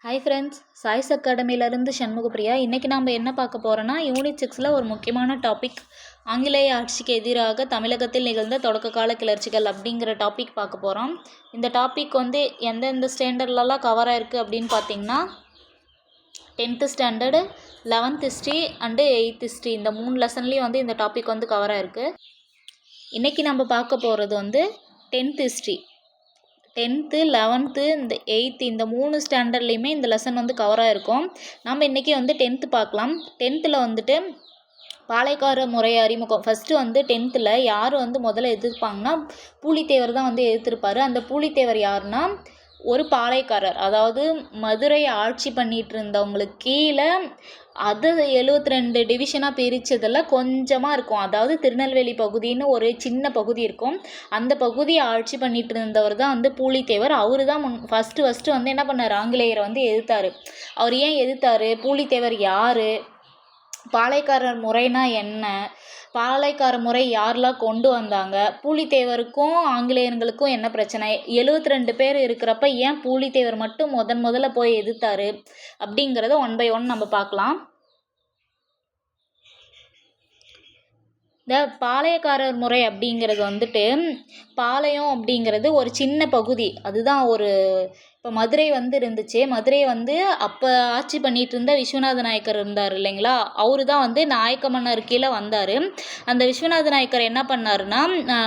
Hi friends, choice அகாடமியிலேருந்து சண்முகப்பிரியா. இன்றைக்கி நம்ம என்ன பார்க்க போகிறோன்னா, யூனிட் 6ல் ஒரு முக்கியமான டாபிக், ஆங்கிலேய ஆட்சிக்கு எதிராக தமிழகத்தில் நிகழ்ந்த தொடக்க கால கிளர்ச்சிகள் அப்படிங்கிற டாபிக் பார்க்க போகிறோம். இந்த டாபிக் வந்து எந்தெந்த ஸ்டாண்டர்ட்லலாம் கவர் ஆயிருக்கு அப்படின்னு பார்த்தீங்கன்னா, 10th standard, 11th history and 8th history இந்த 3 லெசன்லேயும் வந்து இந்த டாபிக் வந்து கவர் ஆயிருக்கு. இன்றைக்கி நம்ம பார்க்க போகிறது வந்து 10th ஹிஸ்ட்ரி. 10th 11th இந்த 8th இந்த 3 ஸ்டாண்டர்ட்லேயுமே இந்த லெசன் வந்து கவராக இருக்கும். நம்ம இன்றைக்கி வந்து 10th பார்க்கலாம். 10th வந்துட்டு பாளையக்கார முறை அறிமுகம். ஃபஸ்ட்டு வந்து 10th யார் வந்து முதல்ல எதிர்ப்பாங்கன்னா, பூலித்தேவர் தான் வந்து எதிர்த்திருப்பார். அந்த பூலித்தேவர் யாருன்னா ஒரு பாளையக்காரர், அதாவது மதுரை ஆட்சி பண்ணிகிட்டு இருந்தவங்களுக்கு கீழே அது 72 டிவிஷனாக பிரித்ததில் கொஞ்சமாக இருக்கும். அதாவது திருநெல்வேலி பகுதின்னு ஒரு சின்ன பகுதி இருக்கும். அந்த பகுதியை ஆட்சி பண்ணிகிட்டு இருந்தவர் தான் வந்து பூலித்தேவர். அவர் தான் ஃபஸ்ட்டு வந்து என்ன பண்ணார், ஆங்கிலேயரை வந்து எதிர்த்தார். அவர் ஏன் எதிர்த்தார், பூலித்தேவர் யார், பாளையக்காரர் முறைனா என்ன, பாளையக்கார முறை யாரெல்லாம் கொண்டு வந்தாங்க, பூலித்தேவருக்கும் ஆங்கிலேயர்களுக்கும் என்ன பிரச்சனை, 72 பேர் இருக்கிறப்ப ஏன் பூலித்தேவர் மட்டும் முதல்ல போய் எதிர்த்தாரு அப்படிங்கிறத 1 by 1 நம்ம பார்க்கலாம். இந்த பாளையக்காரர் முறை அப்படிங்கிறது வந்துட்டு, பாளையம் அப்படிங்கிறது ஒரு சின்ன பகுதி. அதுதான் ஒரு இப்போ மதுரை வந்து இருந்துச்சு. மதுரையை வந்து அப்போ ஆட்சி பண்ணிகிட்டு இருந்த விஸ்வநாத நாயக்கர் இருந்தார் இல்லைங்களா, அவரு தான் வந்து நாயக்க மன்னர் கீழே வந்தார். அந்த விஸ்வநாத நாயக்கர் என்ன பண்ணாருன்னா,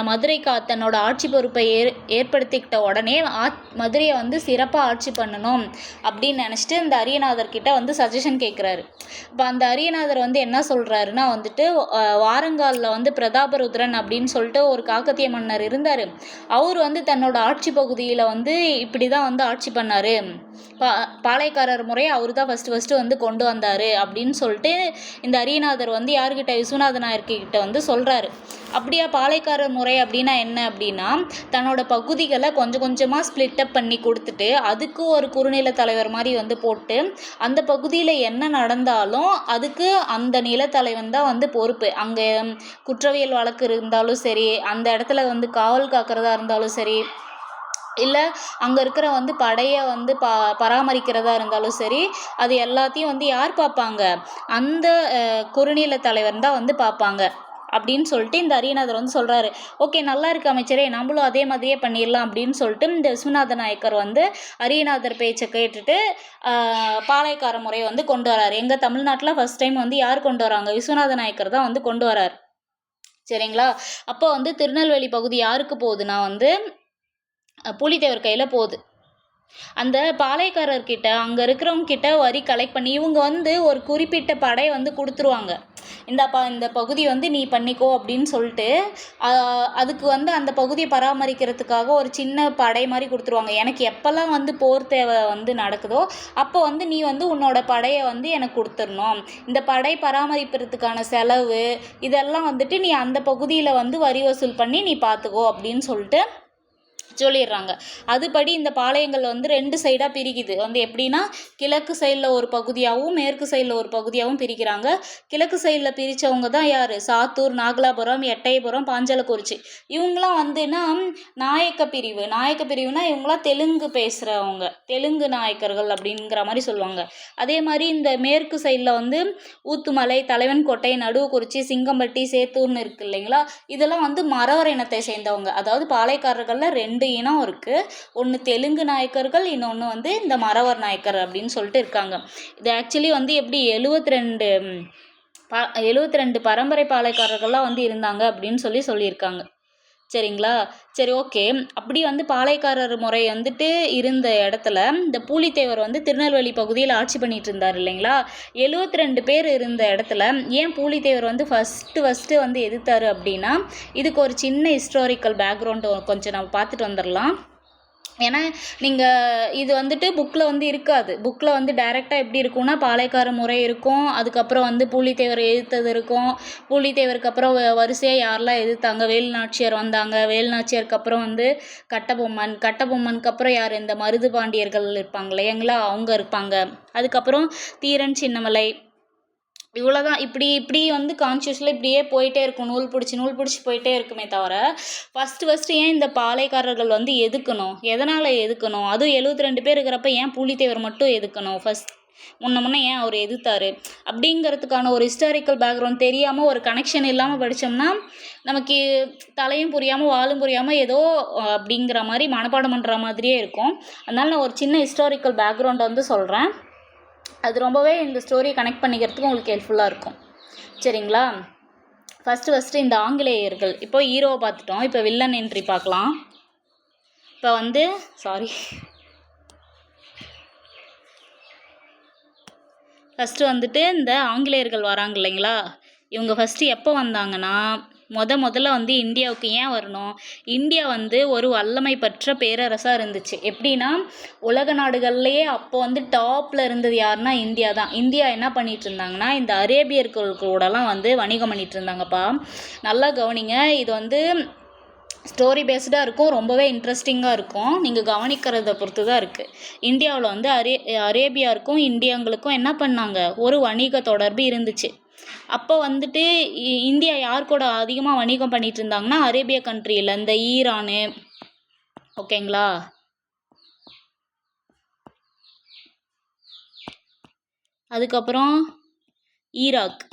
மதுரைக்கு தன்னோட ஆட்சி பொறுப்பை ஏற்படுத்திக்கிட்ட உடனே மதுரையை வந்து சிறப்பாக ஆட்சி பண்ணணும் அப்படின்னு நினச்சிட்டு இந்த அரியநாதர்கிட்ட வந்து சஜஷன் கேட்குறாரு. இப்போ அந்த அரியநாதர் வந்து என்ன சொல்கிறாருன்னா வந்துட்டு, வாரங்காலில் வந்து பிரதாபருத்ரன் அப்படின்னு சொல்லிட்டு ஒரு காக்கத்திய மன்னர் இருந்தார். அவர் வந்து தன்னோட ஆட்சி பகுதியில் வந்து இப்படி தான் வந்து ஆட்சி பண்ணார், பாளையக்காரர் முறையை அவர் தான் ஃபஸ்ட்டு வந்து கொண்டு வந்தார் அப்படின்னு சொல்லிட்டு இந்த அரியநாதர் வந்து யார்கிட்ட, விஸ்வநாத நாயர்கிட்ட வந்து சொல்கிறாரு. அப்படியா பாளையக்காரர் முறை அப்படின்னா என்ன அப்படின்னா, தன்னோட பகுதிகளை கொஞ்சம் கொஞ்சமாக ஸ்ப்ளிட் அப் பண்ணி கொடுத்துட்டு அதுக்கு ஒரு குறுநில தலைவர் மாதிரி வந்து போட்டு அந்த பகுதியில் என்ன நடந்தாலும் அதுக்கு அந்த நிலத்தலைவன் தான் வந்து பொறுப்பு. அங்கே குற்றவியல் வழக்கு இருந்தாலும் சரி, அந்த இடத்துல வந்து காவல் காக்கிறதா இருந்தாலும் சரி, இல்லை அங்கே இருக்கிற வந்து படையை வந்து பராமரிக்கிறதா இருந்தாலும் சரி, அது எல்லாத்தையும் வந்து யார் பார்ப்பாங்க, அந்த குறுநில தலைவர் தான் வந்து பார்ப்பாங்க அப்படின்னு சொல்லிட்டு இந்த அரியநாதர் வந்து சொல்கிறாரு. ஓகே, நல்லா இருக்கு அமைச்சரே, நம்மளும் அதே மாதிரியே பண்ணிடலாம் அப்படின்னு சொல்லிட்டு இந்த விஸ்வநாத நாயக்கர் வந்து அரியநாதர் பேச்சை கேட்டுட்டு பாளையக்கார முறையை வந்து கொண்டு வராரு. எங்கள் தமிழ்நாட்டில் ஃபஸ்ட் டைம் வந்து யார் கொண்டு வராங்க, விஸ்வநாத நாயக்கர் தான் வந்து கொண்டு வரார். சரிங்களா. அப்போ வந்து திருநெல்வேலி பகுதி யாருக்கு போகுதுன்னா வந்து பூலித்தேவர் கையில் போகுது. அந்த பாளையக்காரர்கிட்ட அங்கே இருக்கிறவங்க கிட்ட வரி கலெக்ட் பண்ணி இவங்க வந்து ஒரு குறிப்பிட்ட படை வந்து கொடுத்துருவாங்க. இந்த பகுதி வந்து நீ பண்ணிக்கோ அப்படின்னு சொல்லிட்டு அதுக்கு வந்து அந்த பகுதியை பராமரிக்கிறதுக்காக ஒரு சின்ன படை மாதிரி கொடுத்துருவாங்க. எனக்கு எப்போல்லாம் வந்து போர் தேவை வந்து நடக்குதோ அப்போ வந்து நீ வந்து உன்னோட படையை வந்து எனக்கு கொடுத்துடணும், இந்த படை பராமரிக்கிறதுக்கான செலவு இதெல்லாம் வந்துட்டு நீ அந்த பகுதியில் வந்து வரி வசூல் பண்ணி நீ பார்த்துக்கோ அப்படின்னு சொல்லிட்டு சொல்லிடுறாங்க. அதுபடி இந்த பாளையங்கள் வந்து 2 சைடாக பிரிக்குது. வந்து எப்படின்னா, கிழக்கு சைடில் ஒரு பகுதியாகவும் மேற்கு சைடில் ஒரு பகுதியாகவும் பிரிக்கிறாங்க. கிழக்கு சைடில் பிரித்தவங்க தான் யார், சாத்தூர், நாகலாபுரம், எட்டயபுரம், பாஞ்சாலக்குறிச்சி. இவங்களாம் வந்துன்னா நாயக்க பிரிவுனா இவங்களாம் தெலுங்கு பேசுகிறவங்க, தெலுங்கு நாயக்கர்கள் அப்படிங்கிற மாதிரி சொல்லுவாங்க. அதே மாதிரி இந்த மேற்கு சைடில் வந்து ஊத்துமலை, தலைவன்கோட்டை, நடுவுக்குறிச்சி, சிங்கம்பட்டி, சேத்தூர்னு இருக்கு இல்லைங்களா, இதெல்லாம் வந்து மறவர் இனத்தை சேர்ந்தவங்க. அதாவது பாளையக்காரர்களில் 2 இனம் இருக்குது. ஒன்று தெலுங்கு நாயக்கர்கள், இன்னொன்று வந்து இந்த மறவர் நாயக்கர் அப்படின்னு சொல்லிட்டு இருக்காங்க. இது ஆக்சுவலி வந்து எப்படி 72 பரம்பரை பாளையக்காரர்கள்லாம் வந்து இருந்தாங்க அப்படின்னு சொல்லியிருக்காங்க. சரிங்களா. சரி, ஓகே. அப்படி வந்து பாளையக்காரர் முறை வந்துட்டு இருந்த இடத்துல இந்த பூலித்தேவர் வந்து திருநெல்வேலி பகுதியில் ஆட்சி பண்ணிட்டு இருந்தார் இல்லைங்களா. 72 பேர் இருந்த இடத்துல ஏன் பூலித்தேவர் வந்து ஃபஸ்ட்டு வந்து எதிர்த்தாரு அப்படின்னா, இதுக்கு ஒரு சின்ன ஹிஸ்டாரிக்கல் பேக்ரவுண்டு கொஞ்சம் நம்ம பார்த்துட்டு வந்துடலாம். ஏன்னா நீங்கள் இது வந்துட்டு புக்கில் வந்து இருக்காது. புக்கில் வந்து டைரெக்டாக எப்படி இருக்கும்னா, பாளையக்கார முறை இருக்கும், அதுக்கப்புறம் வந்து பூலித்தேவர் எதிர்த்தது இருக்கும், பூலித்தேவருக்கு அப்புறம் வரிசையாக யாரெல்லாம் எதிர்த்தாங்க, வேலுநாச்சியார் வந்தாங்க, வேலுநாச்சியாருக்கு அப்புறம் வந்து கட்டபொம்மனுக்கு அப்புறம் யார், இந்த மருது பாண்டியர்கள் இருப்பாங்க இல்லைங்களா, அவங்க இருப்பாங்க. அதுக்கப்புறம் தீரன் சின்னமலை, இவ்வளோதான். இப்படி வந்து கான்ஷியஸில் இப்படியே போயிட்டே இருக்கும், நூல் பிடிச்சி போயிட்டே இருக்குமே தவிர, ஃபஸ்ட்டு ஏன் இந்த பாளையக்காரர்கள் வந்து எதுக்கணும், எதனால் எதுக்கணும், அதுவும் 72 பேர் இருக்கிறப்ப ஏன் பூலித்தேவர் மட்டும் எதுக்கணும், முன்ன ஏன் அவர் எதிர்த்தாரு அப்படிங்கிறதுக்கான ஒரு ஹிஸ்டாரிக்கல் பேக்ரவுண்ட் தெரியாமல், ஒரு கனெக்ஷன் இல்லாமல் படித்தோம்னா நமக்கு தலையும் புரியாமல் வாலும் புரியாமல் ஏதோ அப்படிங்கிற மாதிரி மனப்பாடம் பண்ணுற மாதிரியே இருக்கும். அதனால் நான் ஒரு சின்ன ஹிஸ்டாரிக்கல் பேக்ரவுண்டை வந்து சொல்கிறேன். அது ரொம்பவே இந்த ஸ்டோரியை கனெக்ட் பண்ணிக்கிறதுக்கு உங்களுக்கு ஹெல்ப்ஃபுல்லாக இருக்கும். சரிங்களா? ஃபஸ்ட்டு இந்த ஆங்கிலேயர்கள், இப்போ ஹீரோவை பார்த்துட்டோம். இப்போ வில்லன் என்ட்ரி பார்க்கலாம். இப்போ வந்து ஃபஸ்ட்டு வந்துட்டு இந்த ஆங்கிலேயர்கள் வராங்க இல்லைங்களா, இவங்க ஃபஸ்ட்டு எப்போ வந்தாங்கன்னா, முதல்ல வந்து இந்தியாவுக்கு ஏன் வரணும், இந்தியா வந்து ஒரு வல்லமை பெற்ற பேரரசாக இருந்துச்சு. எப்படின்னா, உலக நாடுகள்லேயே அப்போ வந்து டாப்பில் இருந்தது யாருன்னா இந்தியா தான். இந்தியா என்ன பண்ணிகிட்டு இருந்தாங்கன்னா, இந்த அரேபியர்கள் கூடலாம் வந்து வணிகம் பண்ணிகிட்டு இருந்தாங்கப்பா. நல்லா கவனிங்க, இது வந்து ஸ்டோரி பேஸ்டாக இருக்கும், ரொம்பவே இன்ட்ரெஸ்டிங்காக இருக்கும். நீங்கள் கவனிக்கிறத பொறுத்து தான் இருக்குது. இந்தியாவில் வந்து அரேபியாவுக்கும் இந்தியாங்களுக்கும் என்ன பண்ணாங்க, ஒரு வணிக தொடர்பு இருந்துச்சு. அப்போ வந்துட்டு இந்தியா யார் கூட அதிகமாக வணிகம் பண்ணிட்டு இருந்தாங்கன்னா, அரேபியா கண்ட்ரியில் இந்த ஈரானு, ஓகேங்களா, அதுக்கப்புறம் Iraq,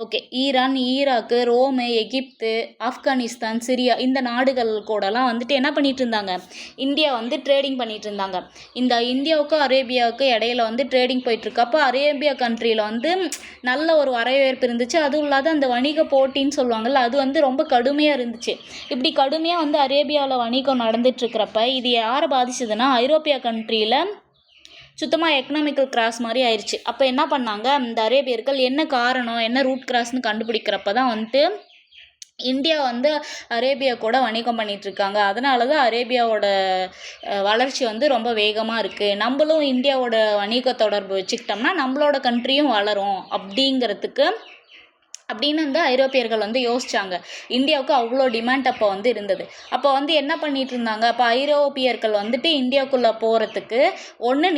okay, Iran, Iraq, Rome, எகிப்து, ஆப்கானிஸ்தான், சிரியா, இந்த நாடுகள் கூடலாம் வந்துட்டு என்ன பண்ணிட்டு இருந்தாங்க, இந்தியா வந்து ட்ரேடிங் பண்ணிட்டு இருந்தாங்க. இந்த இந்தியாவுக்கும் அரேபியாவுக்கும் இடையில வந்து ட்ரேடிங் போயிட்டுருக்கு. அப்போ அரேபியா கண்ட்ரியில் வந்து நல்ல ஒரு வரவேற்பு இருந்துச்சு. அதுவும் இல்லாத அந்த வணிக போட்டின்னு சொல்லுவாங்கள்ல, அது வந்து ரொம்ப கடுமையாக இருந்துச்சு. இப்படி கடுமையாக வந்து அரேபியாவில் வணிகம் நடந்துட்டுருக்கிறப்ப இது யாரை பாதிச்சதுன்னா, ஐரோப்பியா கண்ட்ரியில் சுத்தமாக எக்கனாமிக்கல் கிராஸ் மாதிரி ஆயிடுச்சு. அப்போ என்ன பண்ணாங்க, இந்த அரேபியர்கள் என்ன காரணம், என்ன ரூட் கிராஸ்னு கண்டுபிடிக்கிறப்ப தான் வந்துட்டு இந்தியா வந்து அரேபியா கூட வணிகம் பண்ணிகிட்ருக்காங்க. அதனால தான் அரேபியாவோட வளர்ச்சி வந்து ரொம்ப வேகமாக இருக்குது. நம்மளும் இந்தியாவோட வணிக தொடர்பு வச்சுக்கிட்டோம்னா நம்மளோட கண்ட்ரியும் வளரும் அப்படின்னு வந்து ஐரோப்பியர்கள் வந்து யோசிச்சாங்க. இந்தியாவுக்கு அவ்வளோ டிமாண்ட் அப்போ வந்து இருந்தது. அப்போ வந்து என்ன பண்ணிட்டு இருந்தாங்க, அப்போ ஐரோப்பியர்கள் வந்துட்டு இந்தியாவுக்குள்ளே போகிறதுக்கு ஒன்று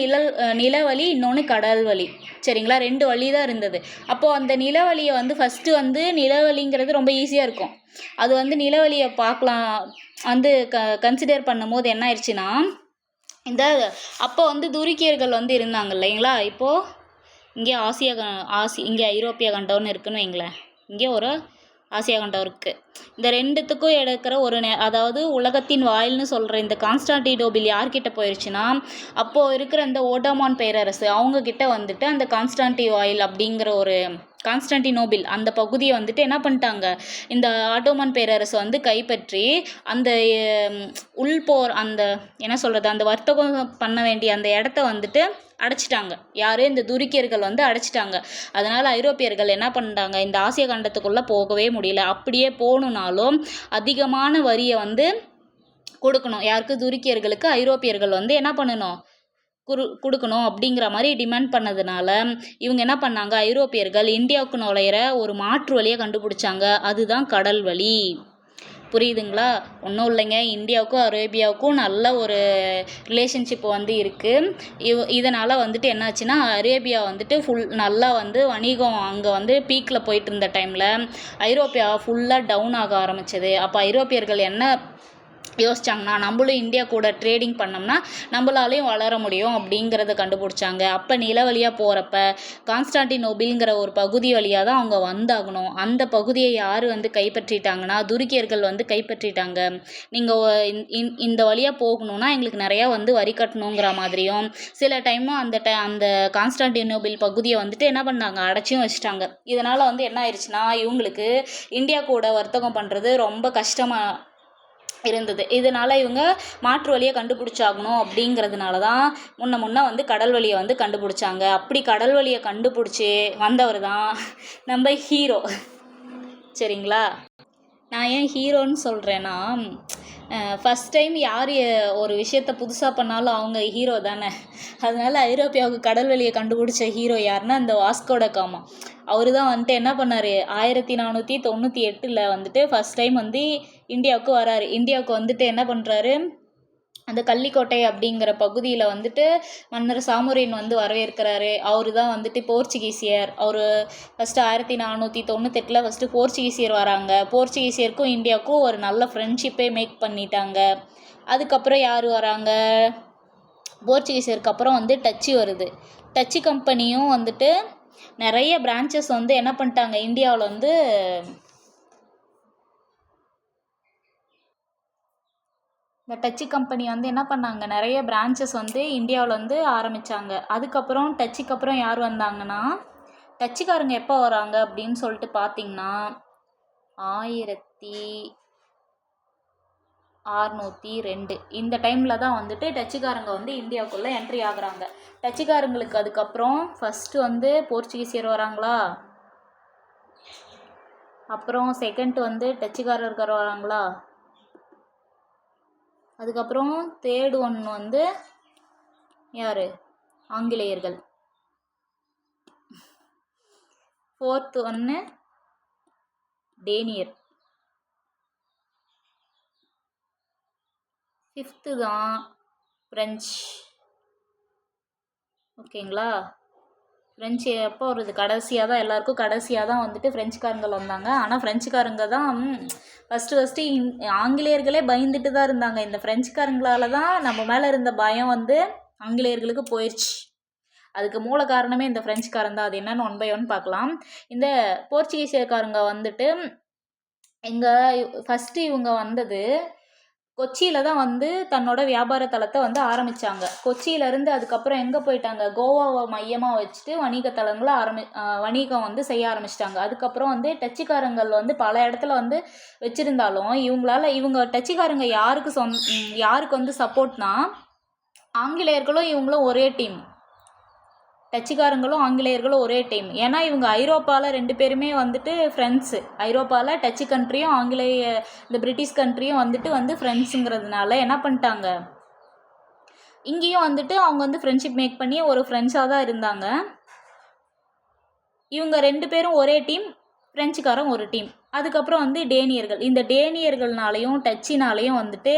நிலவழி, இன்னொன்று கடல் வழி. சரிங்களா, 2 வழி தான் இருந்தது. அப்போது அந்த நிலவழியை வந்து ஃபஸ்ட்டு வந்து நிலவழிங்கிறது ரொம்ப ஈஸியாக இருக்கும். அது வந்து நிலவழியை பார்க்கலாம் வந்து கன்சிடர் பண்ணும்போது என்ன ஆயிடுச்சுன்னா, அப்போ வந்து துருக்கியர்கள் வந்து இருந்தாங்க இல்லைங்களா. இப்போது இங்கே ஐரோப்பிய கண்டம்னு இருக்குன்னு வைங்களேன், இங்கே ஒரு ஆசியா கண்டம் இருக்குது. இந்த 2த்துக்கும் எடுக்கிற ஒரு அதாவது உலகத்தின் வாயில்னு சொல்கிற இந்த கான்ஸ்டான்டினோபிள் யார்கிட்ட போயிடுச்சுன்னா, அப்போது இருக்கிற இந்த ஓட்டோமான் பேரரசு அவங்கக்கிட்ட வந்துட்டு அந்த கான்ஸ்டான்டினோபிள் அப்படிங்கிற ஒரு கான்ஸ்டான்டினோபிள் அந்த பகுதியை வந்துட்டு என்ன பண்ணிட்டாங்க, இந்த ஆட்டோமன் பேரரசு வந்து கைப்பற்றி அந்த உள்போர் அந்த என்ன சொல்கிறது, அந்த வர்த்தகம் பண்ண வேண்டிய அந்த இடத்த வந்துட்டு அடைச்சிட்டாங்க. யார், இந்த துருக்கியர்கள் வந்து அடைச்சிட்டாங்க. அதனால் ஐரோப்பியர்கள் என்ன பண்ணிட்டாங்க, இந்த ஆசிய கண்டத்துக்குள்ளே போகவே முடியல. அப்படியே போகணுன்னாலும் அதிகமான வரியை வந்து கொடுக்கணும். யாருக்கு, துருக்கியர்களுக்கு ஐரோப்பியர்கள் வந்து என்ன பண்ணணும், கொடுக்கணும் அப்படிங்கிற மாதிரி டிமாண்ட் பண்ணதுனால இவங்க என்ன பண்ணாங்க, ஐரோப்பியர்கள் இந்தியாவுக்கு நுழையிற ஒரு மாற்று வழியை கண்டுபிடிச்சாங்க. அதுதான் கடல் வழி. புரியுதுங்களா? ஒன்றும் இல்லைங்க, இந்தியாவுக்கும் அரேபியாவுக்கும் நல்ல ஒரு ரிலேஷன்ஷிப் வந்து இருக்குது. இதனால் வந்துட்டு என்னாச்சுன்னா, அரேபியா வந்துட்டு நல்லா வந்து வணிகம் அங்கே வந்து பீக்கில் போயிட்டு இருந்த டைமில் ஐரோப்பியா ஃபுல்லாக டவுன் ஆக ஆரம்பித்தது. அப்போ ஐரோப்பியர்கள் என்ன யோசிச்சாங்கன்னா, நம்மளும் இந்தியா கூட ட்ரேடிங் பண்ணோம்னா நம்மளாலையும் வளர முடியும் அப்படிங்கிறத கண்டுபிடிச்சாங்க. அப்போ நில வழியாக போகிறப்ப கான்ஸ்டான்டினோபிள்ங்கிற ஒரு பகுதி வழியாக தான் அவங்க வந்தாகணும். அந்த பகுதியை யார் வந்து கைப்பற்றிட்டாங்கன்னா, துருக்கியர்கள் வந்து கைப்பற்றிட்டாங்க. நீங்கள் இந்த வழியாக போகணுன்னா எங்களுக்கு நிறையா வந்து வரி கட்டணுங்கிற மாதிரியும், சில டைமும் அந்த கான்ஸ்டான்டினோபிள் பகுதியை வந்துட்டு என்ன பண்ணாங்க, அடைச்சியும் வச்சுட்டாங்க. இதனால் வந்து என்ன ஆயிடுச்சுன்னா, இவங்களுக்கு இந்தியா கூட வர்த்தகம் பண்ணுறது ரொம்ப கஷ்டமாக இருந்தது. இதனால் இவங்க மாற்று வழியை கண்டுபிடிச்சாகணும் அப்படிங்கிறதுனால தான் முன்ன வந்து கடல் வழியை வந்து கண்டுபிடிச்சாங்க. அப்படி கடல் வழியை கண்டுபிடிச்சி வந்தவர் தான் நம்ம ஹீரோ. சரிங்களா, நான் ஏன் ஹீரோன்னு சொல்கிறேன்னா, ஃபஸ்ட் டைம் யார் ஒரு விஷயத்த புதுசாக பண்ணாலும் அவங்க ஹீரோ தானே. அதனால் ஐரோப்பியாவுக்கு கடல் வழியை கண்டுபிடிச்ச ஹீரோ யாருன்னா இந்த வாஸ்கோ ட காமா. அவர் தான் வந்துட்டு என்ன பண்ணார், 1498 வந்துட்டு ஃபஸ்ட் டைம் வந்து இந்தியாவுக்கு வராரு. இந்தியாவுக்கு வந்துட்டு என்ன பண்ணுறாரு, அந்த கள்ளிக்கோட்டை அப்படிங்கிற பகுதியில் வந்துட்டு மன்னர் சாமுரேன் வந்து வரவேற்கிறாரு. அவரு தான் வந்துட்டு போர்ச்சுகீசியர். அவர் ஃபஸ்ட்டு 1498 ஃபஸ்ட்டு போர்ச்சுகீசியர் வராங்க. போர்ச்சுகீசியருக்கும் இந்தியாவுக்கும் ஒரு நல்ல ஃப்ரெண்ட்ஷிப்பே மேக் பண்ணிட்டாங்க. அதுக்கப்புறம் யார் வராங்க, போர்ச்சுகீசியருக்கு அப்புறம் வந்து டச்சு வருது. டச்சு கம்பெனியும் வந்துட்டு நிறைய பிரான்ச்சஸ் வந்து என்ன பண்ணிட்டாங்க, இந்தியாவில் வந்து இந்த டச்சு கம்பெனி வந்து என்ன பண்ணாங்க, நிறைய பிரான்ச்சஸ் வந்து இந்தியாவில் வந்து ஆரம்பித்தாங்க. அதுக்கப்புறம் டச்சுக்கு அப்புறம் யார் வந்தாங்கன்னா, டச்சுக்காரங்க எப்போ வராங்க அப்படின்னு சொல்லிட்டு பார்த்தீங்கன்னா 1602 இந்த டைமில் தான் வந்துட்டு டச்சுக்காரங்க வந்து இந்தியாவுக்குள்ளே என்ட்ரி ஆகுறாங்க. டச்சுக்காரங்களுக்கு அதுக்கப்புறம் ஃபஸ்ட்டு வந்து போர்ச்சுகீசியர் வராங்களா, அப்புறம் செகண்ட் வந்து டச்சுக்காரர்கள் வராங்களா, அதுக்கப்புறம் தேர்டு ஒன் வந்து யார், ஆங்கிலேயர்கள். ஃபோர்த்து ஒன்று டேனியர். ஃபிஃப்த்து தான் ஃப்ரெஞ்ச். ஓகேங்களா, ஃப்ரெஞ்சு எப்போ வருது, கடைசியாக தான், எல்லாருக்கும் கடைசியாக தான் வந்துட்டு ஃப்ரெஞ்சுக்காரங்கள் வந்தாங்க. ஆனால் ஃப்ரெஞ்சுக்காரங்க தான் ஃபஸ்ட்டு ஆங்கிலேயர்களே பயந்துட்டு தான் இருந்தாங்க. இந்த ஃப்ரெஞ்சுக்காரங்களால தான் நம்ம மேலே இருந்த பயம் வந்து ஆங்கிலேயர்களுக்கு போயிடுச்சு. அதுக்கு மூல காரணமே இந்த ஃப்ரெஞ்சுக்காரன் தான். அது என்னன்னு 1 by 1 பார்க்கலாம். இந்த போர்ச்சுகீசியக்காரங்க வந்துட்டு ஃபஸ்ட்டு இவங்க வந்தது கொச்சியில் தான் வந்து தன்னோட வியாபார தளத்தை வந்து ஆரம்பித்தாங்க. கொச்சியிலேருந்து அதுக்கப்புறம் எங்கே போயிட்டாங்க, கோவாவை மையமாக வச்சுட்டு வணிகத்தலங்களை வணிகம் வந்து செய்ய ஆரம்பிச்சிட்டாங்க. அதுக்கப்புறம் வந்து டச்சுக்காரங்கள் வந்து பல இடத்துல வந்து வச்சுருந்தாலும் இவங்க டச்சுக்காரங்க யாருக்கு வந்து சப்போர்ட்னா, ஆங்கிலேயர்களும் இவங்களும் ஒரே டீம், டச்சுக்காரங்களும் ஆங்கிலேயர்களும் ஒரே டீம். ஏன்னா இவங்க ஐரோப்பாவில் 2 பேருமே வந்துட்டு ஃப்ரெண்ட்ஸு. ஐரோப்பாவில் டச்சு கண்ட்ரியும் இந்த பிரிட்டிஷ் கண்ட்ரியும் வந்துட்டு ஃப்ரெண்ட்ஸுங்கிறதுனால என்ன பண்ணிட்டாங்க, இங்கேயும் வந்துட்டு அவங்க வந்து ஃப்ரெண்ட்ஷிப் மேக் பண்ணி ஒரு ஃப்ரெண்ட்ஸாக தான் இருந்தாங்க. இவங்க 2 பேரும் ஒரே டீம், ஃப்ரெஞ்சுக்காரன் ஒரு டீம். அதுக்கப்புறம் வந்து டேனியர்கள். இந்த டேனியர்கள்னாலையும் டச்சினாலையும் வந்துட்டு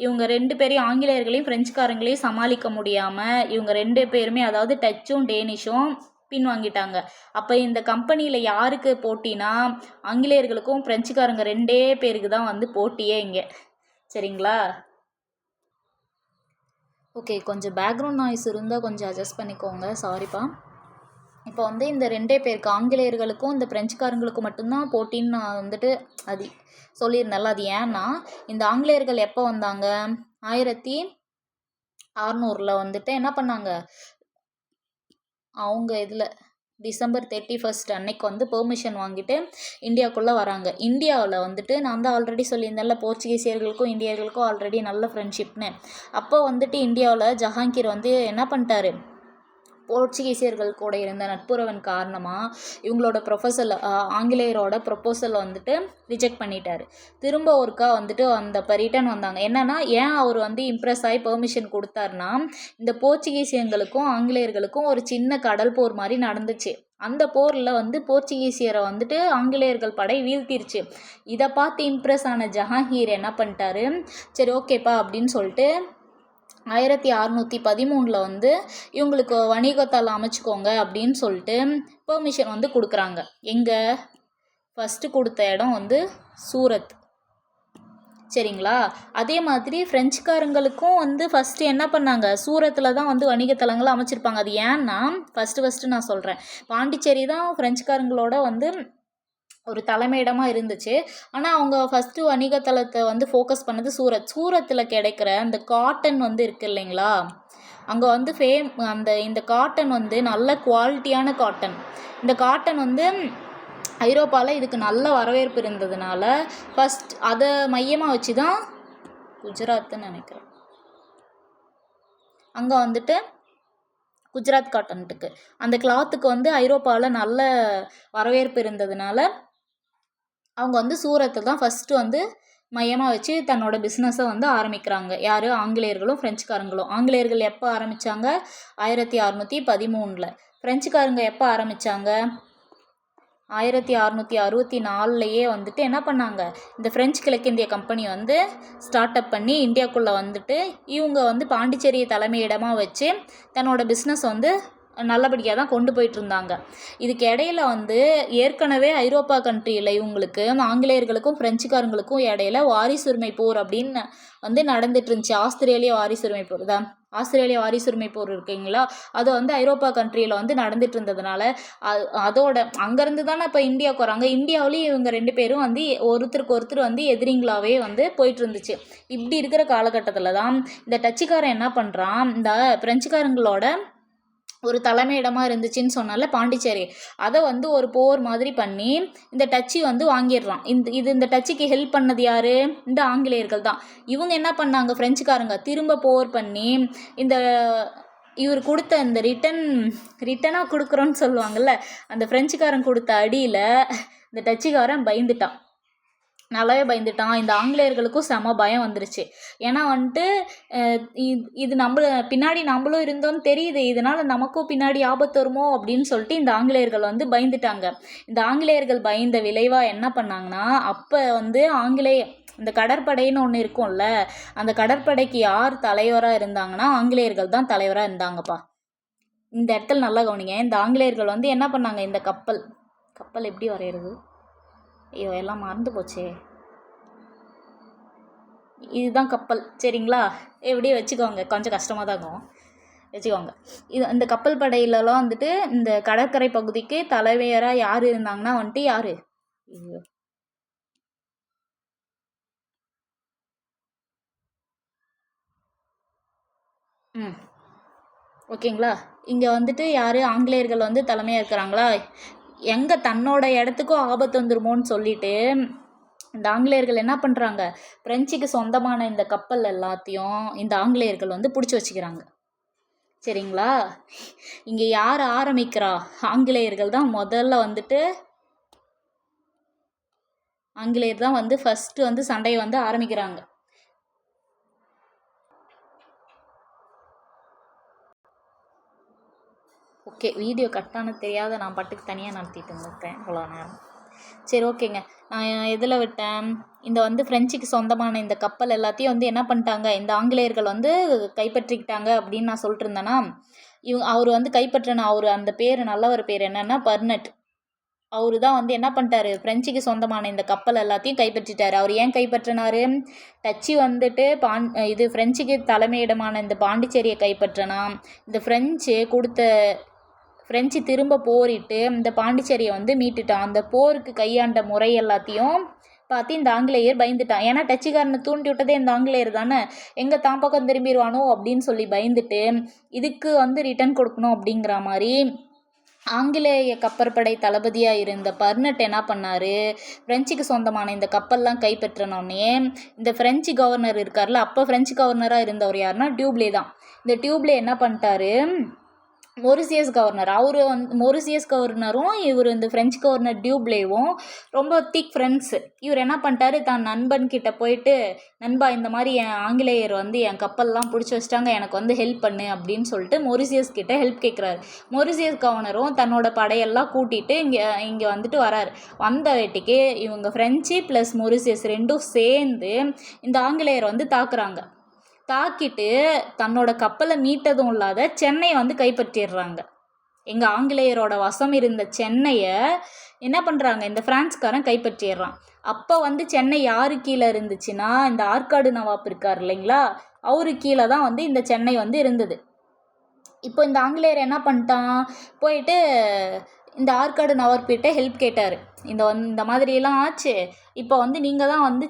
இவங்க 2 பேரையும், ஆங்கிலேயர்களையும் ஃப்ரெஞ்சுக்காரங்களையும் சமாளிக்க முடியாமல் இவங்க 2 பேருமே, அதாவது டச்சும் டேனிஷும் பின்வாங்கிட்டாங்க. அப்போ இந்த கம்பெனியில் யாருக்கு போட்டினா, ஆங்கிலேயர்களுக்கும் ஃப்ரெஞ்சுக்காரங்க 2 பேருக்கு தான் வந்து போட்டியே இங்கே. சரிங்களா, ஓகே, கொஞ்சம் பேக்ரவுண்ட் நாய்ஸ் இருந்தால் கொஞ்சம் அட்ஜஸ்ட் பண்ணிக்கோங்க, சாரிப்பா. இப்போ வந்து இந்த 2 பேருக்கு, ஆங்கிலேயர்களுக்கும் இந்த பிரெஞ்சுக்காரங்களுக்கும் மட்டும்தான் போட்டின்னு நான் வந்துட்டு அது சொல்லியிருந்தேன்ல. அது ஏன்னா, இந்த ஆங்கிலேயர்கள் எப்போ வந்தாங்க, 1600 வந்துட்டு என்ன பண்ணாங்க, அவங்க இதில் December 31 அன்னைக்கு வந்து பெர்மிஷன் வாங்கிட்டு இந்தியாவுக்குள்ளே வராங்க. இந்தியாவில் வந்துட்டு நான் தான் ஆல்ரெடி சொல்லியிருந்தேன்ல, போர்ச்சுகீசியர்களுக்கும் இந்தியர்களுக்கும் ஆல்ரெடி நல்ல ஃப்ரெண்ட்ஷிப்னு. அப்போ வந்துட்டு இந்தியாவில் ஜஹாங்கீர் வந்து என்ன பண்ணிட்டாரு, போர்ச்சுகீசியர்கள் கூட இருந்த நட்புறவின் காரணமாக இவங்களோட ஆங்கிலேயரோட ப்ரொப்போசலை வந்துட்டு ரிஜெக்ட் பண்ணிட்டார். திரும்ப ஒருக்கா வந்துட்டு ரிட்டர்ன் வந்தாங்க. என்னென்னா, ஏன் அவர் வந்து இம்ப்ரெஸ் ஆகி பெர்மிஷன் கொடுத்தாருனா, இந்த போர்ச்சுகீசியங்களுக்கும் ஆங்கிலேயர்களுக்கும் ஒரு சின்ன கடல் போர் மாதிரி நடந்துச்சு. அந்த போரில் வந்து போர்ச்சுகீசியரை வந்துட்டு ஆங்கிலேயர்கள் படை வீழ்த்திருச்சு. இதை பார்த்து இம்ப்ரெஸ் ஆன ஜஹாங்கீர் என்ன பண்ணிட்டாரு, சரி ஓகேப்பா அப்படின்னு சொல்லிட்டு 1613 வந்து இவங்களுக்கு வணிகத்தளம் அமைச்சுக்கோங்க அப்படின்னு சொல்லிட்டு பெர்மிஷன் வந்து கொடுக்குறாங்க. எங்கே ஃபஸ்ட்டு கொடுத்த இடம் வந்து சூரத். சரிங்களா, அதே மாதிரி ஃப்ரெஞ்சுக்காரங்களுக்கும் வந்து ஃபஸ்ட்டு என்ன பண்ணாங்க, சூரத்தில் தான் வந்து வணிகத்தலங்களை அமைச்சிருப்பாங்க. அது ஏன்னா ஃபஸ்ட்டு நான் சொல்கிறேன், பாண்டிச்சேரி தான் ஃப்ரெஞ்சுக்காரங்களோட வந்து ஒரு தலைமையிடமாக இருந்துச்சு. ஆனால் அவங்க ஃபஸ்ட்டு வணிகத்தலத்தை வந்து ஃபோக்கஸ் பண்ணது சூரத்தில் கிடைக்கிற அந்த காட்டன் வந்து இருக்குது இல்லைங்களா, அங்கே வந்து இந்த காட்டன் வந்து நல்ல குவாலிட்டியான காட்டன். இந்த காட்டன் வந்து ஐரோப்பாவில் இதுக்கு நல்ல வரவேற்பு இருந்ததுனால ஃபஸ்ட் அதை மையமாக வச்சு தான், குஜராத்துன்னு நினைக்கிறேன், அங்கே வந்துட்டு குஜராத் காட்டனுக்கு அந்த கிளாத்துக்கு வந்து ஐரோப்பாவில் நல்ல வரவேற்பு இருந்ததுனால அவங்க வந்து சூரத்தை தான் ஃபஸ்ட்டு வந்து மையமாக வச்சு தன்னோட பிஸ்னஸை வந்து ஆரம்பிக்கிறாங்க. யார், ஆங்கிலேயர்களும் ஃப்ரெஞ்சுக்காரங்களும். ஆங்கிலேயர்கள் எப்போ ஆரம்பித்தாங்க, 1613. ஃப்ரெஞ்சுக்காரங்க எப்போ ஆரம்பித்தாங்க, 1664 வந்துட்டு என்ன பண்ணாங்க, இந்த பிரெஞ்சு கிழக்கிந்திய கம்பெனி வந்து ஸ்டார்ட் அப் பண்ணி இந்தியாவுக்குள்ளே வந்துட்டு இவங்க வந்து பாண்டிச்சேரியை தலைமையிடமாக வச்சு தன்னோட பிஸ்னஸ் வந்து நல்லபடியாக தான் கொண்டு போயிட்டு இருந்தாங்க. இதுக்கு இடையில வந்து ஏற்கனவே ஐரோப்பா கண்ட்ரியில் இவங்களுக்கு ஆங்கிலேயர்களுக்கும் பிரெஞ்சுக்காரங்களுக்கும் இடையில வாரிசுரிமை போர் அப்படின்னு வந்து நடந்துட்டு இருந்துச்சு. ஆஸ்திரேலியா வாரிசுரிமை போர் இருக்குங்களா, அது வந்து ஐரோப்பா கண்ட்ரியில் வந்து நடந்துட்டு இருந்ததுனால அதோட அங்கேருந்து தானே இப்போ இந்தியாவுக்கு வராங்க. இந்தியாவிலேயும் இவங்க 2 பேரும் வந்து ஒருத்தருக்கு ஒருத்தர் வந்து எதிரிங்களாகவே வந்து போயிட்டு இருந்துச்சு. இப்படி இருக்கிற காலகட்டத்தில் தான் இந்த டச்சுக்காரன் என்ன பண்ணுறான், இந்த பிரெஞ்சுக்காரங்களோட ஒரு தலைமையிடமாக இருந்துச்சுன்னு சொன்னால பாண்டிச்சேரி, அதை வந்து ஒரு போர் மாதிரி பண்ணி இந்த டச்சு வந்து வாங்கிடுறான். இந்த டச்சுக்கு ஹெல்ப் பண்ணது யார், இந்த ஆங்கிலேயர்கள் தான். இவங்க என்ன பண்ணாங்க, பிரெஞ்சுக்காரங்க திரும்ப போர் பண்ணி இந்த இவர் கொடுத்த இந்த ரிட்டனாக கொடுக்குறோன்னு சொல்லுவாங்கள்ல, அந்த பிரெஞ்சுக்காரன் கொடுத்த அடியில் இந்த டச்சுக்காரன் பயந்துட்டான், நல்லாவே பயந்துட்டான். இந்த ஆங்கிலேயர்களுக்கும் செம பயம் வந்துருச்சு. ஏன்னா வந்துட்டு இது பின்னாடி நம்மளும் இருந்தோன்னு தெரியுது, இதனால் நமக்கும் பின்னாடி ஆபத்து வருமோ அப்படின்னு சொல்லிட்டு இந்த ஆங்கிலேயர்கள் வந்து பயந்துட்டாங்க. இந்த ஆங்கிலேயர்கள் பயந்த விளைவாக என்ன பண்ணாங்கன்னா, அப்போ வந்து இந்த கடற்படைன்னு ஒன்று இருக்கும்ல, அந்த கடற்படைக்கு யார் தலைவராக இருந்தாங்கன்னா ஆங்கிலேயர்கள் தான் தலைவராக இருந்தாங்கப்பா. இந்த இடத்துல நல்லா கவனிங்க. இந்த ஆங்கிலேயர்கள் வந்து என்ன பண்ணாங்க, இந்த கப்பல் எப்படி வரைகிறது, ஐயோ எல்லாம் மறந்து போச்சே, இதுதான் கப்பல் சரிங்களா, எப்படியே வச்சுக்கோங்க, கொஞ்சம் கஷ்டமாக தான் இருக்கும், வச்சுக்கோங்க. இந்த கப்பல் படையிலலாம் வந்துட்டு இந்த கடற்கரை பகுதிக்கு தலைவராக யார் இருந்தாங்கன்னா வந்துட்டு யார், ஓகேங்களா, இங்கே வந்துட்டு யார், ஆங்கிலேயர்கள் வந்து தலைமையாக இருக்கிறாங்களா. எங்கே தன்னோட இடத்துக்கும் ஆபத்து வந்துருமோன்னு சொல்லிட்டு இந்த ஆங்கிலேயர்கள் என்ன பண்ணுறாங்க, பிரெஞ்சுக்கு சொந்தமான இந்த கப்பல் எல்லாத்தையும் இந்த ஆங்கிலேயர்கள் வந்து பிடிச்சி வச்சுக்கிறாங்க சரிங்களா. இங்கே யார் ஆரம்பிக்கிறா, ஆங்கிலேயர்கள் தான் முதல்ல வந்துட்டு, ஆங்கிலேயர் தான் வந்து ஃபஸ்ட்டு வந்து சண்டையை வந்து ஆரம்பிக்கிறாங்க. ஓகே, வீடியோ கட்டானது தெரியாத நான் பாட்டுக்கு தனியாக நடத்திட்டு இருந்திருக்கேன் இவ்வளோ நேரம். சரி ஓகேங்க, நான் எதில் விட்டேன், இந்த வந்து பிரெஞ்சுக்கு சொந்தமான இந்த கப்பல் எல்லாத்தையும் வந்து என்ன பண்ணிட்டாங்க, இந்த ஆங்கிலேயர்கள் வந்து கைப்பற்றிக்கிட்டாங்க அப்படின்னு நான் சொல்லிட்டு இருந்தேன்னா, அவர் வந்து கைப்பற்றின அந்த பேர், நல்ல ஒரு பேர் என்னன்னா பர்னட். அவரு தான் வந்து என்ன பண்ணிட்டாரு, பிரெஞ்சுக்கு சொந்தமான இந்த கப்பல் எல்லாத்தையும் கைப்பற்றிட்டாரு. அவர் ஏன் கைப்பற்றினாரு, டச்சு வந்துட்டு இது பிரெஞ்சுக்கு தலைமையிடமான இந்த பாண்டிச்சேரியை கைப்பற்றினா, இந்த பிரெஞ்சு திரும்ப போரிட்டு இந்த பாண்டிச்சேரியை வந்து மீட்டுட்டான். அந்த போருக்கு கையாண்ட முறை எல்லாத்தையும் பார்த்து இந்த ஆங்கிலேயர் பயந்துட்டான். ஏன்னா டச்சுக்காரனை தூண்டி விட்டதே இந்த ஆங்கிலேயர் தானே, எங்கே தான் பக்கம் திரும்பிடுவானோ அப்படின்னு சொல்லி பயந்துட்டு இதுக்கு வந்து ரிட்டர்ன் கொடுக்கணும் அப்படிங்கிற மாதிரி ஆங்கிலேய கப்பற்படை தளபதியாக இருந்த பர்னட் என்ன பண்ணார், பிரெஞ்சுக்கு சொந்தமான இந்த கப்பல்லாம் கைப்பற்றினோடனே இந்த பிரெஞ்சு கவர்னர் இருக்கார்ல, அப்போ பிரெஞ்சு கவர்னராக இருந்தவர் யாருன்னா டியூப்ளே தான். இந்த டியூப்ளே என்ன பண்ணிட்டாரு, மொரிசியஸ் கவர்னர், மொரிசியஸ் கவர்னரும் இவர் இந்த பிரெஞ்சு கவர்னர் டியூப்ளேவும் ரொம்ப திக் ஃப்ரெண்ட்ஸு. இவர் என்ன பண்ணிட்டாரு, தான் நண்பன்கிட்ட போயிட்டு, நண்பா இந்த மாதிரி என் ஆங்கிலேயர் வந்து என் கப்பல்லாம் பிடிச்சி வச்சிட்டாங்க, எனக்கு வந்து ஹெல்ப் பண்ணு அப்படின்னு சொல்லிட்டு மொரிசியஸ் கிட்ட ஹெல்ப் கேட்குறாரு. மொரிசியஸ் கவர்னரும் தன்னோட படையெல்லாம் கூட்டிகிட்டு இங்கே வந்துட்டு வராரு. வந்த வேட்டிக்கு இவங்க பிரெஞ்சு ப்ளஸ் மொரிசியஸ் ரெண்டும் சேர்ந்து இந்த ஆங்கிலேயரை வந்து தாக்கிட்டு தன்னோட கப்பலை மீட்டதும் இல்லாத சென்னையை வந்து கைப்பற்றிடுறாங்க. எங்கள் ஆங்கிலேயரோட வசம் இருந்த சென்னையை என்ன பண்ணுறாங்க, இந்த பிரான்ஸ்காரன் கைப்பற்றிடுறான். அப்போ வந்து சென்னை யாரு கீழே இருந்துச்சுன்னா, இந்த ஆற்காடு நவாப் இருக்கார் இல்லைங்களா, அவரு கீழே தான் வந்து இந்த சென்னை வந்து இருந்தது. இப்போ இந்த ஆங்கிலேயர் என்ன பண்ணிட்டான், போயிட்டு இந்த ஆற்காடு நவாப்கிட்ட ஹெல்ப் கேட்டார். இந்த மாதிரியெல்லாம் ஆச்சு, இப்போ வந்து நீங்கள் தான் வந்து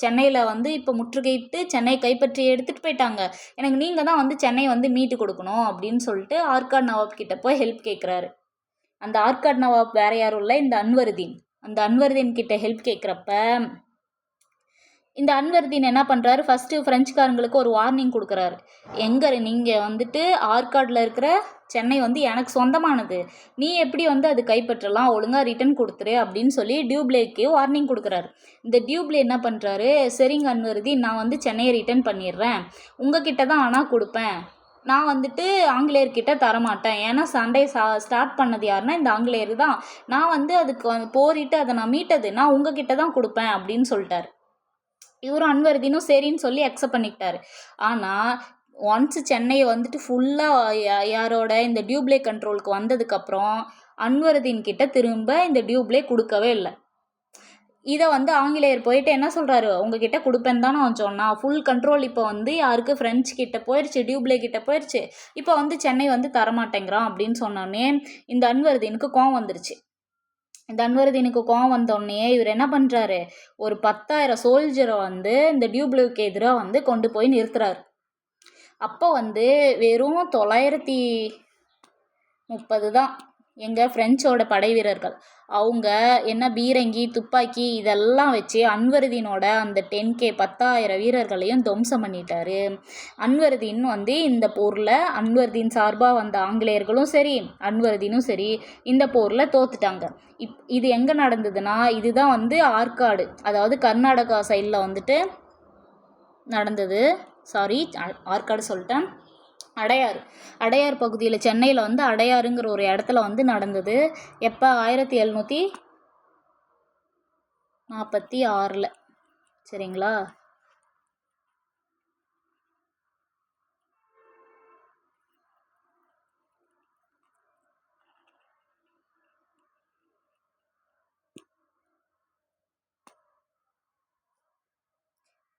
சென்னையில் வந்து இப்போ முற்றுகையிட்டு சென்னையை கைப்பற்றி எடுத்துகிட்டு போயிட்டாங்க, எனக்கு நீங்கள் தான் வந்து சென்னையை வந்து மீட்டு கொடுக்கணும் அப்படின்னு சொல்லிட்டு ஆற்காடு நவாப் கிட்ட போய் ஹெல்ப் கேட்குறாரு. அந்த ஆற்காடு நவாப் வேற யாரும் இல்லை, இந்த அன்வருதீன். அந்த அன்வருதீன் கிட்ட ஹெல்ப் கேட்குறப்ப இந்த அன்வருதீன் என்ன பண்ணுறாரு, ஃபஸ்ட்டு ஃப்ரெஞ்சுக்காரங்களுக்கு ஒரு வார்னிங் கொடுக்குறாரு. நீங்கள் வந்துட்டு ஆற்காடில் இருக்கிற சென்னை வந்து எனக்கு சொந்தமானது, நீ எப்படி வந்து அது கைப்பற்றலாம், ஒழுங்காக ரிட்டன் கொடுத்துரு அப்படின்னு சொல்லி டியூப்ளேக்கு வார்னிங் கொடுக்குறாரு. இந்த டியூப்ளே என்ன பண்ணுறாரு, சரிங்க அன்வருதீன், நான் வந்து சென்னையை ரிட்டன் பண்ணிடுறேன், உங்ககிட்ட தான் ஆனால் கொடுப்பேன், நான் வந்துட்டு ஆங்கிலேயர்கிட்ட தரமாட்டேன். ஏன்னா சண்டை ஸ்டார்ட் பண்ணது யாருன்னா இந்த ஆங்கிலேயர் தான். நான் வந்து அதுக்கு போரிட்டு அதை நான் மீட்டது நான் உங்ககிட்ட தான் கொடுப்பேன் அப்படின்னு சொல்லிட்டாரு. இவரும் அன்வர்தீனும் சரின்னு சொல்லி அக்செப்ட் பண்ணிக்கிட்டாரு. ஆனால் ஒன்ஸ் சென்னை வந்துட்டு ஃபுல்லாக யாரோட இந்த டியூப்ளே கண்ட்ரோலுக்கு வந்ததுக்கப்புறம் அன்வர்தீன் கிட்ட திரும்ப இந்த டியூப்ளே கொடுக்கவே இல்லை. இதை வந்து ஆங்கிலேயர் போயிட்டு என்ன சொல்கிறாரு, உங்ககிட்ட கொடுப்பேன்னு தானே அவன் சொன்னான். ஃபுல் கண்ட்ரோல் இப்போ வந்து யாருக்கு ஃப்ரெஞ்சு கிட்ட போயிடுச்சு, டியூப்ளே கிட்ட போயிடுச்சு. இப்போ வந்து சென்னை வந்து தரமாட்டேங்கிறான் அப்படின்னு சொன்னோடனே இந்த அன்வர்தீனுக்கு கோவம் வந்துருச்சு. இந்த அன்வர்தீனுக்கு கோவம் வந்தோடனே இவர் என்ன பண்ணுறாரு, ஒரு 10,000 சோல்ஜரை வந்து இந்த டியூப்ளேக்கு எதிராக வந்து கொண்டு போய் நிறுத்துறாரு. அப்போ வந்து வெறும் 930 தான் எங்கள் ஃப்ரெஞ்சோட படை வீரர்கள். அவங்க என்ன பீரங்கி துப்பாக்கி இதெல்லாம் வச்சு அன்வர்தீனோட அந்த 10K 10,000 வீரர்களையும் துவம்சம் பண்ணிட்டாரு. அன்வர்தீன் வந்து இந்த போரில் அன்வர்தீன் சார்பாக வந்த ஆங்கிலேயர்களும் சரி அன்வர்தீனும் சரி இந்த போரில் தோத்துட்டாங்க. இது எங்கே நடந்ததுன்னா இதுதான் வந்து ஆற்காடு, அதாவது கர்நாடகா சைடில் வந்துட்டு நடந்தது. சாரி, ஆற்காடு சொல்லிட்டேன். அடையார் பகுதியில் சென்னையில் வந்து அடையாறுங்கிற ஒரு இடத்துல வந்து நடந்தது. எப்போ 1746 சரிங்களா.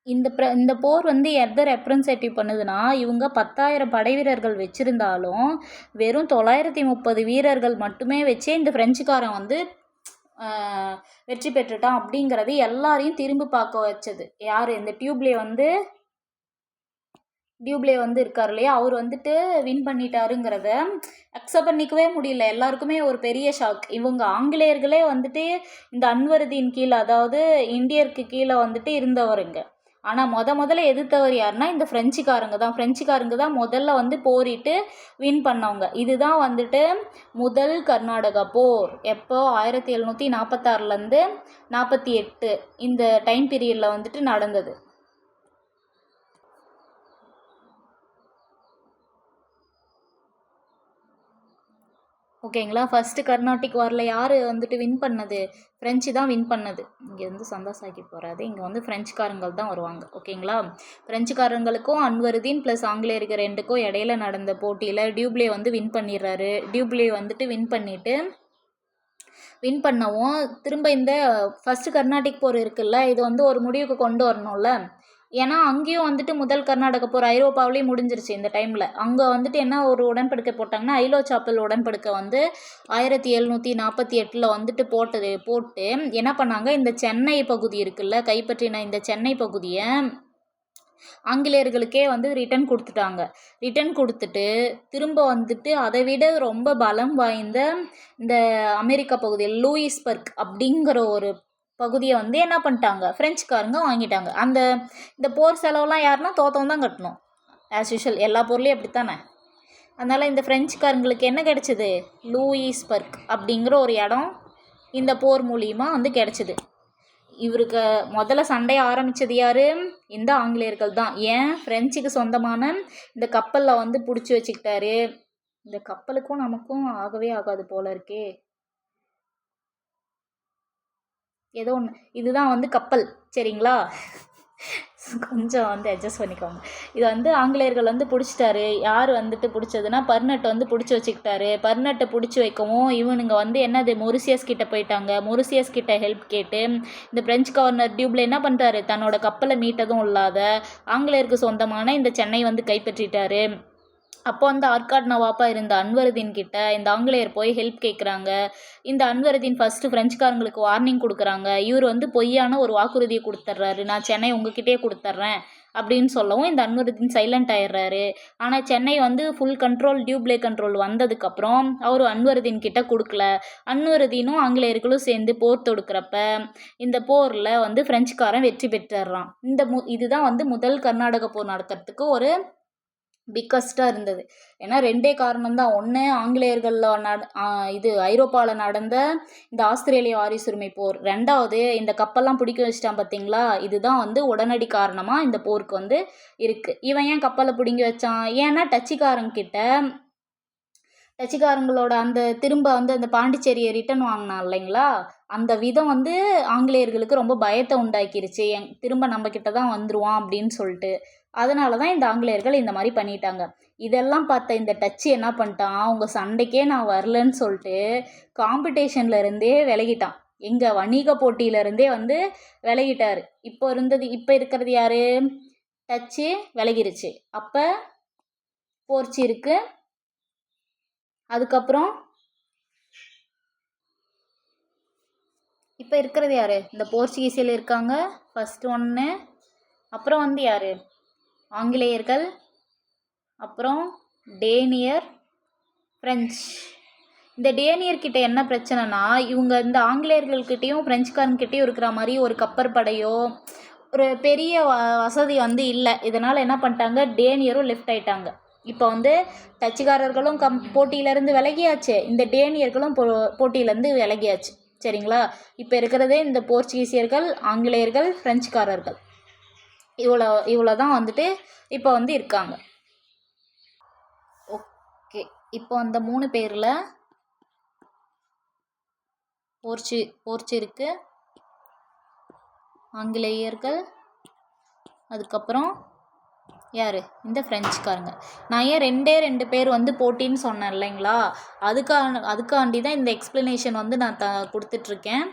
இந்த போர் வந்து எதை ரெப்ரசன்டேட்டிவ் பண்ணுதுன்னா, இவங்க 10,000 படை வீரர்கள் வச்சுருந்தாலும் வெறும் 930 வீரர்கள் மட்டுமே வச்சே இந்த ஃப்ரெஞ்சுக்காரன் வந்து வெற்றி பெற்றுட்டான் அப்படிங்கிறது எல்லாரையும் திரும்பி பார்க்க வச்சது. யார், இந்த டியூப்ளே வந்து இருக்கார் இல்லையா, அவர் வந்துட்டு வின் பண்ணிட்டாருங்கிறத அக்செப்ட் பண்ணிக்கவே முடியல. எல்லாருக்குமே ஒரு பெரிய ஷாக். இவங்க ஆங்கிலேயர்களே வந்துட்டு இந்த அன்வர்தீன் கீழே, அதாவது இந்தியருக்கு கீழே வந்துட்டு இருந்தவருங்க. ஆனால் முதல்ல எதிர்த்தவர் யாருன்னா இந்த ஃப்ரெஞ்சுக்காரங்க தான் முதல்ல வந்து போரிட்டு வின் பண்ணவங்க. இதுதான் வந்துட்டு முதல் கர்நாடகா போர். எப்போ 1746 48 இந்த டைம் பீரியடில் வந்துட்டு நடந்தது. ஓகேங்களா. ஃபஸ்ட்டு கர்நாடிக் வாரில் யார் வந்துட்டு வின் பண்ணது, ஃப்ரெஞ்சு தான் வின் பண்ணது. இங்கே வந்து சந்தாசாக்கி போகாது, இங்கே வந்து ஃப்ரெஞ்சுக்காரங்கள் தான் வருவாங்க. ஓகேங்களா. ஃப்ரெஞ்சுக்காரங்களுக்கும் அன்வர்தீன் ப்ளஸ் ஆங்கிலேயருக்கு ரெண்டுக்கும் இடையில நடந்த போட்டியில் டியூப்ளே வந்து வின் பண்ணிடுறாரு. டியூப்ளே வந்துட்டு வின் பண்ணவும் திரும்ப இந்த ஃபஸ்ட்டு கர்நாடிக் போர் இருக்குல்ல, இது வந்து ஒரு முடிவுக்கு கொண்டு வரணும்ல. ஏன்னா அங்கேயும் வந்துட்டு முதல் கர்நாடக போர் ஐரோப்பாவிலேயும் முடிஞ்சிருச்சு. இந்த டைமில் அங்கே வந்துட்டு என்ன ஒரு உடன்படிக்கை போட்டாங்கன்னா, ஐலோ சாப்பல் உடன்படிக்கை வந்து 1748 வந்துட்டு போட்டு என்ன பண்ணாங்க, இந்த சென்னை பகுதி இருக்குல்ல, கைப்பற்றின இந்த சென்னை பகுதியை ஆங்கிலேயர்களுக்கே வந்து ரிட்டன் கொடுத்துட்டு திரும்ப வந்துட்டு அதை விட ரொம்ப பலம் வாய்ந்த இந்த அமெரிக்கா பகுதியில் லூயிஸ்பர்க் அப்படிங்கிற ஒரு பகுதியை வந்து என்ன பண்ணிட்டாங்க, ஃப்ரெஞ்சுக்காரங்க வாங்கிட்டாங்க. இந்த போர் செலவுலாம் யாருன்னா தோத்தவங்க தான் கட்டணும். ஆஸ் யூஷுவல் எல்லா பொருளையும் அப்படித்தானே. அதனால் இந்த ஃப்ரெஞ்சுக்காரங்களுக்கு என்ன கிடச்சிது, லூயிஸ்பர்க் அப்படிங்கிற ஒரு இடம் இந்த போர் மூலியமாக வந்து கிடச்சிது. இவருக்கு முதல்ல சண்டையை ஆரம்பித்தது யார், இந்த ஆங்கிலேயர்கள் தான். ஏன், ஃப்ரெஞ்சுக்கு சொந்தமான இந்த கப்பலில் வந்து பிடிச்சி வச்சுக்கிட்டாரு. இந்த கப்பலுக்கும் நமக்கும் ஆகவே ஆகாது போல இருக்கே. ஏதோ ஒன்று, இதுதான் வந்து கப்பல் சரிங்களா. கொஞ்சம் வந்து அட்ஜஸ்ட் பண்ணிக்கோங்க. இது வந்து ஆங்கிலேயர்கள் வந்து பிடிச்சிட்டாரு. யார் வந்துட்டு பிடிச்சதுன்னா பர்னட் வந்து பிடிச்சி வச்சுக்கிட்டாரு. பர்னட்டை பிடிச்சி வைக்கவும் இவனுங்க வந்து என்னது மொரிசியஸ் கிட்ட போயிட்டாங்க. மொரிசியஸ் கிட்ட ஹெல்ப் கேட்டு இந்த பிரெஞ்சு கவர்னர் டியூப்ளே என்ன பண்ணுறாரு, தன்னோட கப்பலை மீட்டதும் இல்லாத ஆங்கிலேயருக்கு சொந்தமான இந்த சென்னை வந்து கைப்பற்றிட்டாரு. அப்போ வந்து ஆற்காடு நவாப்பாக இருந்த அன்வர்தீன் கிட்ட இந்த ஆங்கிலேயர் போய் ஹெல்ப் கேட்குறாங்க. இந்த அன்வர்தீன் ஃபஸ்ட்டு ஃப்ரெஞ்சுக்காரங்களுக்கு வார்னிங் கொடுக்குறாங்க. இவர் வந்து பொய்யான ஒரு வாக்குறுதியை கொடுத்துட்றாரு, நான் சென்னை உங்ககிட்டே கொடுத்துட்றேன் அப்படின்னு சொல்லவும் இந்த அன்வர்தீன் சைலண்ட் ஆயிடுறாரு. ஆனால் சென்னை வந்து ஃபுல் கண்ட்ரோல் டியூப்ளே கண்ட்ரோல் வந்ததுக்கப்புறம் அவர் அன்வர்தீன் கிட்ட கொடுக்கல. அன்வர்தீனும் ஆங்கிலேயர்களும் சேர்ந்து போர் தொடுக்கிறப்ப இந்த போரில் வந்து ஃப்ரெஞ்சுக்காரன் வெற்றி பெற்றுறான். இதுதான் வந்து முதல் கர்நாடக போர் நடக்கிறதுக்கு ஒரு பிக்கஸ்ட்டாக இருந்தது. ஏன்னா 2 காரணம் தான். ஒன்று, ஆங்கிலேயர்களில் இது ஐரோப்பாவில் நடந்த இந்த ஆஸ்திரேலிய வாரிசுரிமை போர். 2வது, இந்த கப்பல்லாம் பிடிக்க வச்சிட்டான் பார்த்தீங்களா, இதுதான் வந்து உடனடி காரணமாக இந்த போருக்கு வந்து இருக்குது. இவன் ஏன் கப்பலை பிடிங்கி வச்சான்? ஏன்னா டச்சுக்காரங்களோட அந்த திரும்ப வந்து அந்த பாண்டிச்சேரியை ரிட்டன் வாங்கினான் இல்லைங்களா, அந்த விதம் வந்து ஆங்கிலேயர்களுக்கு ரொம்ப பயத்தை உண்டாக்கிருச்சு. திரும்ப நம்மக்கிட்ட தான் வந்துருவான் அப்படின்னு சொல்லிட்டு. அதனால தான் இந்த ஆங்கிலேயர்கள் இந்த மாதிரி பண்ணிட்டாங்க. இதெல்லாம் பார்த்த இந்த டச்சு என்ன பண்ணிட்டான், உங்கள் சண்டைக்கே நான் வரலன்னு சொல்லிட்டு காம்படிஷன்ல இருந்தே விலகிட்டான். எங்கள் வணிக போட்டியிலேருந்தே வந்து விலகிட்டார். இப்போ இருக்கிறது யாரு? டச்சு விலகிருச்சு. அப்போ போர்ச்சு இருக்கு. அதுக்கப்புறம் இப்போ இருக்கிறது யார்? இந்த போர்ச்சுகீசியல் இருக்காங்க ஃபஸ்ட்டு ஒன்று. அப்புறம் வந்து யார்? ஆங்கிலேயர்கள், அப்புறம் டேனியர், ஃப்ரெஞ்ச். இந்த டேனியர்கிட்ட என்ன பிரச்சனைனா, இவங்க இந்த ஆங்கிலேயர்கள்கிட்டையும் ஃப்ரெஞ்சுக்காரங்கிட்டையும் இருக்கிற மாதிரி ஒரு கப்பற்படையோ ஒரு பெரிய வசதி வந்து இல்லை. இதனால் என்ன பண்ணிட்டாங்க, டேனியரும் லெஃப்ட் ஆயிட்டாங்க. இப்போ வந்து டச்சுக்காரர்களும் போட்டியிலேருந்து விலகியாச்சு, இந்த டேனியர்களும் போட்டியிலேருந்து விலகியாச்சு. சரிங்களா? இப்போ இருக்கிறதே இந்த போர்ச்சுகீசியர்கள், ஆங்கிலேயர்கள், ஃப்ரெஞ்சுக்காரர்கள், இவ்வளோ தான் வந்துட்டு இப்போ வந்து இருக்காங்க. ஓகே, இப்போ அந்த 3 பேரில் போர்ச்சு இருக்குது, ஆங்கிலேயர்கள், அதுக்கப்புறம் யார்? இந்த ஃப்ரெஞ்சுக்காரங்க. நான் ஏன் 2 பேர் வந்து போட்டின்னு சொன்னேன் இல்லைங்களா, அதுக்காண்டி தான் இந்த எக்ஸ்ப்ளனேஷன் வந்து நான் கொடுத்துட்ருக்கேன்.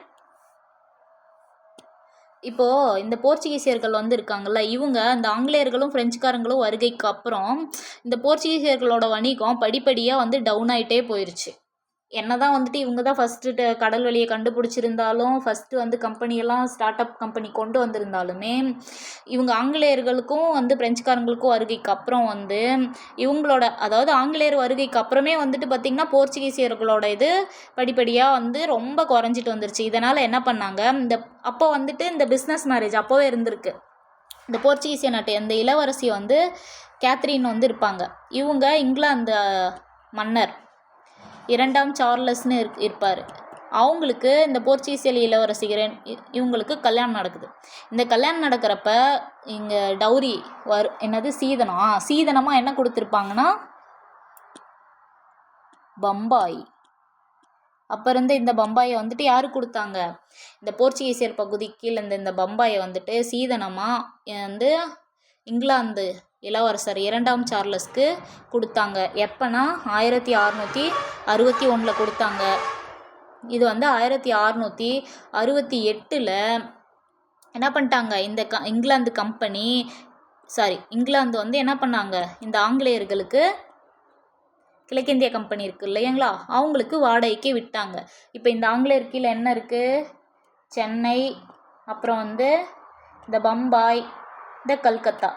இப்போது இந்த போர்ச்சுகீசியர்கள் வந்து இருக்காங்கள்ல, இவங்க இந்த ஆங்கிலேயர்களும் ஃப்ரெஞ்சுக்காரங்களும் வருகைக்கு அப்புறம் இந்த போர்ச்சுகீசியர்களோட வணிகம் படிப்படியாக வந்து டவுன் ஆகிட்டே போயிடுச்சு. என்ன தான் வந்துட்டு இவங்க தான் ஃபஸ்ட்டு கடல் வழியை கண்டுபிடிச்சிருந்தாலும், ஃபஸ்ட்டு வந்து கம்பெனியெல்லாம் ஸ்டார்ட் அப் கம்பெனி கொண்டு வந்திருந்தாலுமே, இவங்க ஆங்கிலேயர்களுக்கும் வந்து ஃப்ரெஞ்சுக்காரங்களுக்கும் வருகைக்கு அப்புறம் வந்து இவங்களோட, அதாவது ஆங்கிலேயர் வருகைக்கு அப்புறமே வந்துட்டு பார்த்திங்கன்னா போர்ச்சுகீசியர்களோட இது படிப்படியாக வந்து ரொம்ப குறைஞ்சிட்டு வந்துருச்சு. இதனால் என்ன பண்ணாங்க, அப்போ வந்துட்டு இந்த பிஸ்னஸ் மேரேஜ் அப்போவே இருந்திருக்கு. இந்த போர்ச்சுகீசிய நாட்டு அந்த இளவரசி வந்து கேத்ரின் வந்து இருப்பாங்க. இவங்க இங்கிலாந்து மன்னர் 2ஆம் சார்லஸ்னு இருப்பார். அவங்களுக்கு இந்த போர்ச்சுகீசியல் இளவரசிகரன் இவங்களுக்கு கல்யாணம் நடக்குது. இந்த கல்யாணம் நடக்கிறப்ப இங்கே டவுரி என்னது சீதனமாக என்ன கொடுத்துருப்பாங்கன்னா பம்பாய். அப்போ இருந்து இந்த பம்பாயை வந்துட்டு யாரு கொடுத்தாங்க, இந்த போர்ச்சுகீசியர் பகுதிக்கு இந்த பம்பாயை வந்துட்டு சீதனமாக வந்து இங்கிலாந்து இளவரசர் 2ஆம் சார்லஸ்க்கு கொடுத்தாங்க. எப்போனா 1661 கொடுத்தாங்க. இது வந்து 1668 என்ன பண்ணிட்டாங்க, இந்த இங்கிலாந்து வந்து என்ன பண்ணாங்க, இந்த ஆங்கிலேயர்களுக்கு கிழக்கிந்திய கம்பெனி இருக்குது இல்லைங்களா, அவங்களுக்கு வாடகைக்கு விட்டாங்க. இப்போ இந்த ஆங்கிலேயர் கீழே என்ன இருக்குது, சென்னை, அப்புறம் வந்து இந்த பம்பாய், இந்த கல்கத்தா,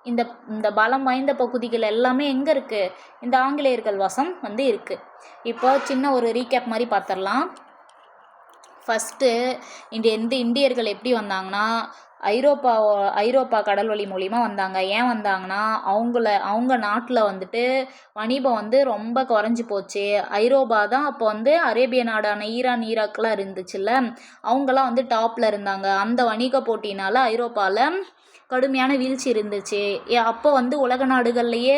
இந்த பலம் வாய்ந்த பகுதிகள் எல்லாமே எங்கே இருக்குது, இந்த ஆங்கிலேயர்கள் வசம் வந்து இருக்குது. இப்போ சின்ன ஒரு ரீகேப் மாதிரி பார்த்துடலாம். ஃபஸ்ட்டு இந்தியர்கள் எப்படி வந்தாங்கன்னா, ஐரோப்பா கடல் வழி மூலிமா வந்தாங்க. ஏன் வந்தாங்கன்னா, அவங்க நாட்டில் வந்துட்டு வணிபம் வந்து ரொம்ப குறைஞ்சி போச்சு. ஐரோப்பா தான் அப்போ வந்து அரேபிய நாடான ஈரான், ஈராக்லாம் இருந்துச்சுல்ல, அவங்களாம் வந்து டாப்பில் இருந்தாங்க. அந்த வணிக போட்டினால் ஐரோப்பாவில் கடுமையான வீழ்ச்சி இருந்துச்சு. அப்போ வந்து உலக நாடுகள்லையே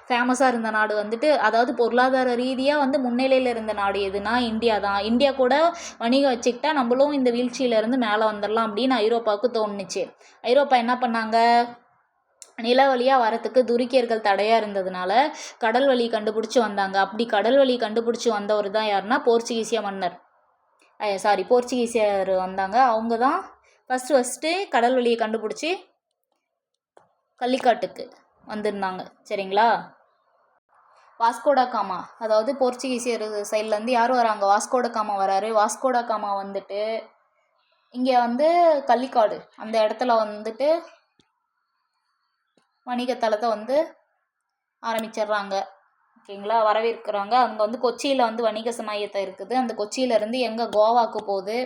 ஃபேமஸாக இருந்த நாடு வந்துட்டு, அதாவது பொருளாதார ரீதியாக வந்து முன்னிலையில் இருந்த நாடு எதுனா இந்தியா தான். இந்தியா கூட வணிகம் வச்சுக்கிட்டா நம்மளும் இந்த வீழ்ச்சியிலேருந்து மேலே வந்துடலாம் அப்படின்னு ஐரோப்பாவுக்கு தோணுச்சு. ஐரோப்பா என்ன பண்ணாங்க, நில வழியாக வரத்துக்கு துருக்கியர்கள் தடையாக இருந்ததுனால கடல் வழி கண்டுபிடிச்சி வந்தாங்க. அப்படி கடல் வழி கண்டுபிடிச்சி வந்தவர் தான் யாருன்னா போர்ச்சுகீசியர் வந்தாங்க. அவங்க தான் ஃபஸ்ட்டு கடல் வழியை கண்டுபிடிச்சி கள்ளிக்காட்டுக்கு வந்திருந்தாங்க. சரிங்களா? வாஸ்கோடா காமா, அதாவது போர்ச்சுகீசியர் சைட்லேருந்து யார் வராங்க, வாஸ்கோடா காமா வராரு. வாஸ்கோடா காமா வந்துட்டு இங்கே வந்து கள்ளிக்காடு அந்த இடத்துல வந்துட்டு வணிகத்தலத்தை வந்து ஆரம்பிச்சிடுறாங்க. ஓகேங்களா? வரவேற்கிறாங்க. அங்கே வந்து கொச்சியில் வந்து வணிக சமயத்தை இருக்குது. அந்த கொச்சியிலேருந்து எங்கே கோவாவுக்கு போகுது.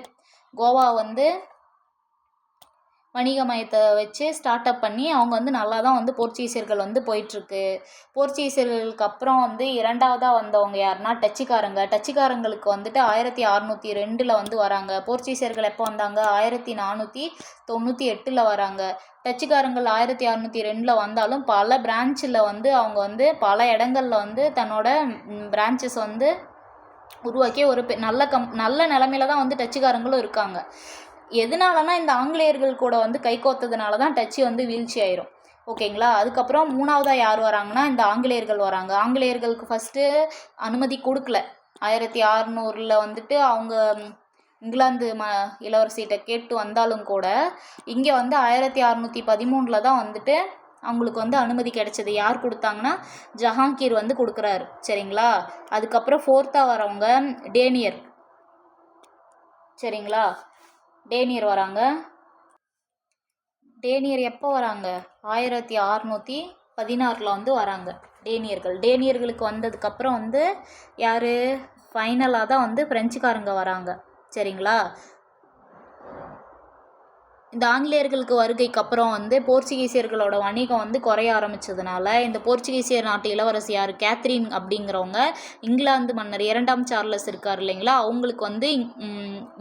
கோவா வந்து வணிகமயத்தை வச்சு ஸ்டார்ட் அப் பண்ணி அவங்க வந்து நல்லா தான் வந்து போர்ச்சுகீசியர்கள் வந்து போயிட்டுருக்கு. போர்ச்சுகீசியர்களுக்கு அப்புறம் வந்து இரண்டாவதாக வந்தவங்க யாருன்னா டச்சுக்காரங்களுக்கு வந்துட்டு 1602 வந்து வராங்க. போர்ச்சுகீசியர்கள் எப்போ வந்தாங்க? 1498 வராங்க. டச்சுக்காரங்கள் 1602 வந்தாலும் பல பிரான்ச்சில் வந்து அவங்க வந்து பல இடங்கள்ல வந்து தன்னோட பிரான்ச்சஸ் வந்து உருவாக்கி ஒரு நல்ல நிலமையில தான் வந்து டச்சுக்காரங்களும் இருக்காங்க. எதனாலனா இந்த ஆங்கிலேயர்கள் கூட வந்து கைகோத்ததுனால தான் டச்சு வந்து வீழ்ச்சி ஆயிரும். ஓகேங்களா? அதுக்கப்புறம் மூணாவதாக யார் வராங்கன்னா இந்த ஆங்கிலேயர்கள் வராங்க. ஆங்கிலேயர்களுக்கு ஃபஸ்ட்டு அனுமதி கொடுக்கல. 1600 வந்துட்டு அவங்க இங்கிலாந்து இளவரசிகிட்ட கேட்டு வந்தாலும் கூட இங்கே வந்து 1613 தான் வந்துட்டு அவங்களுக்கு வந்து அனுமதி கிடைச்சது. யார் கொடுத்தாங்கன்னா ஜஹாங்கீர் வந்து கொடுக்குறாரு. சரிங்களா? அதுக்கப்புறம் ஃபோர்த்தாக வரவங்க டேனியர். சரிங்களா? டேனியர் வராங்க. டேனியர் எப்போ வராங்க? 1616 வந்து வராங்க டேனியர்களுக்கு வந்ததுக்கப்புறம் வந்து யார்? ஃபைனலாக தான் வந்து ஃப்ரெஞ்சுக்காரங்க வராங்க. சரிங்களா? இந்த ஆங்கிலேயர்களுக்கு வருகைக்கு அப்புறம் வந்து போர்ச்சுகீசியர்களோட வணிகம் வந்து குறைய ஆரம்பித்ததுனால இந்த போர்ச்சுகீசியர் நாட்டு இளவரசி யார்? கேத்ரின் அப்படிங்கிறவங்க இங்கிலாந்து மன்னர் 2ஆம் சார்லஸ் இருக்கார் இல்லைங்களா, அவங்களுக்கு வந்து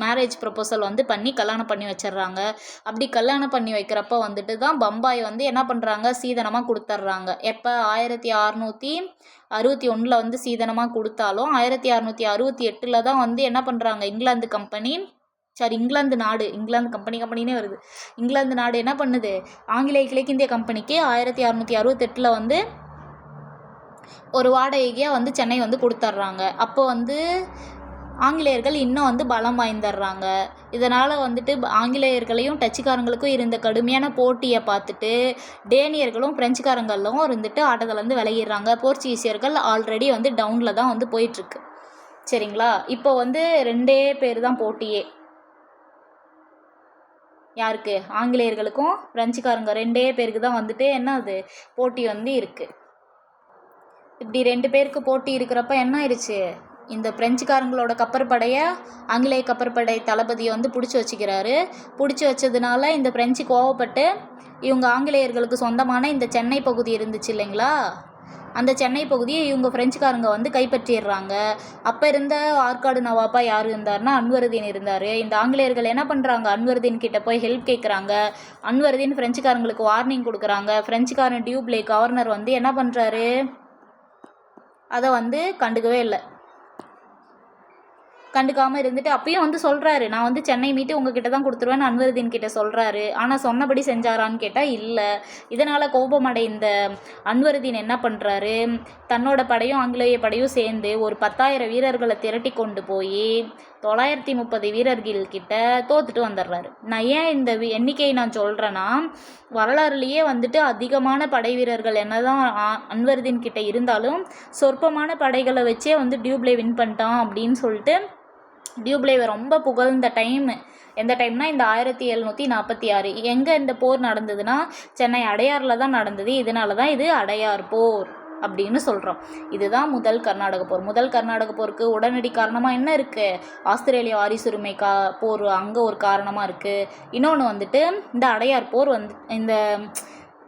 மேரேஜ் ப்ரொபோசல் வந்து பண்ணி கல்யாணம் பண்ணி வச்சிடுறாங்க. அப்படி கல்யாணம் பண்ணி வைக்கிறப்ப வந்துட்டு தான் பம்பாய் வந்து என்ன பண்ணுறாங்க? சீதனமாக கொடுத்துட்றாங்க. எப்போ? 1661 வந்து சீதனமாக கொடுத்தாலும் 1668 தான் வந்து என்ன பண்ணுறாங்க? இங்கிலாந்து கம்பெனினே வருது. இங்கிலாந்து நாடு என்ன பண்ணுது? ஆங்கிலேய கிழக்கிந்திய கம்பெனிக்கு 1668 வந்து ஒரு வாடகையாக வந்து சென்னை வந்து கொடுத்துட்றாங்க. அப்போ வந்து ஆங்கிலேயர்கள் இன்னும் வந்து பலம் வாய்ந்துடுறாங்க. இதனால் வந்துட்டு ஆங்கிலேயர்களையும் டச்சுக்காரங்களுக்கும் இருந்த கடுமையான போட்டியை பார்த்துட்டு டேனியர்களும் ஃப்ரெஞ்சுக்காரங்களும் இருந்துட்டு ஆட்டத்துலேருந்து விலகிடுறாங்க. போர்ச்சுகீசியர்கள் ஆல்ரெடி வந்து டவுனில் தான் வந்து போயிட்டுருக்கு. சரிங்களா? இப்போ வந்து 2 பேர் தான் போட்டியே. யாருக்கு? ஆங்கிலேயர்களுக்கும் ஃப்ரெஞ்சுக்காரங்க 2 பேருக்கு தான் வந்துட்டு என்ன அது போட்டி வந்து இருக்குது. இப்படி 2 பேருக்கு போட்டி இருக்கிறப்ப என்ன ஆயிடுச்சு? இந்த பிரெஞ்சுக்காரங்களோட கப்பற்படையை ஆங்கிலேய கப்பற்படை தளபதியை வந்து பிடிச்சி வச்சுக்கிறாரு. பிடிச்சி வச்சதுனால இந்த பிரெஞ்சு கோவப்பட்டு இவங்க ஆங்கிலேயர்களுக்கு சொந்தமான இந்த சென்னை பகுதி இருந்துச்சு இல்லைங்களா, அந்த சென்னை பகுதியை இவங்க ஃப்ரெஞ்சுக்காரங்க வந்து கைப்பற்றிடுறாங்க. அப்போ இருந்த ஆற்காடு நவாப்பா யார் இருந்தார்னா அன்வருதீன் இருந்தார். இந்த ஆங்கிலேயர்கள் என்ன பண்ணுறாங்க? அன்வருதீன் கிட்ட போய் ஹெல்ப் கேட்குறாங்க. அன்வருதீன் ஃப்ரெஞ்சுக்காரங்களுக்கு வார்னிங் கொடுக்குறாங்க. ஃப்ரெஞ்சுக்காரன் டியூப்ளே கவர்னர் வந்து என்ன பண்ணுறாரு? அதை வந்து கண்டுக்காமல் இருந்துட்டு அப்பயும் வந்து சொல்கிறாரு, நான் வந்து சென்னை மீட்டு உங்ககிட்ட தான் கொடுத்துருவேன்னு அன்வருதீன் கிட்ட சொல்கிறாரு. ஆனால் சொன்னபடி செஞ்சாரான்னு கேட்டால் இல்லை. இதனால் கோபமடைந்த அன்வருதீன் என்ன பண்ணுறாரு? தன்னோட படையும் ஆங்கிலேய படையும் சேர்ந்து ஒரு 10,000 வீரர்களை திரட்டி கொண்டு போய் 930 வீரர்கள்கிட்ட தோத்துட்டு வந்துடுறாரு. நான் ஏன் இந்த எண்ணிக்கையை நான் சொல்கிறேன்னா, வரலாறுலேயே வந்துட்டு அதிகமான படை வீரர்கள் என்னதான் அன்வருதீன் கிட்ட இருந்தாலும் சொற்பமான படைகளை வச்சே வந்து டியூப்ளே வின் பண்ணிட்டான் அப்படின்னு சொல்லிட்டு டியூப்ளேவை ரொம்ப புகழ்ந்த எந்த டைம்னா இந்த 1746. எங்கே இந்த போர் நடந்ததுன்னா சென்னை அடையாரில் தான் நடந்தது. இதனால தான் இது அடையார் போர் அப்படின்னு சொல்கிறோம். இதுதான் முதல் கர்நாடக போர். முதல் கர்நாடக போருக்கு உடனடி காரணமாக என்ன இருக்குது? ஆஸ்திரேலியா வாரிசுரிமை போர் அங்கே ஒரு காரணமாக இருக்குது. இன்னொன்று வந்துட்டு இந்த அடையார் போர் வந்து இந்த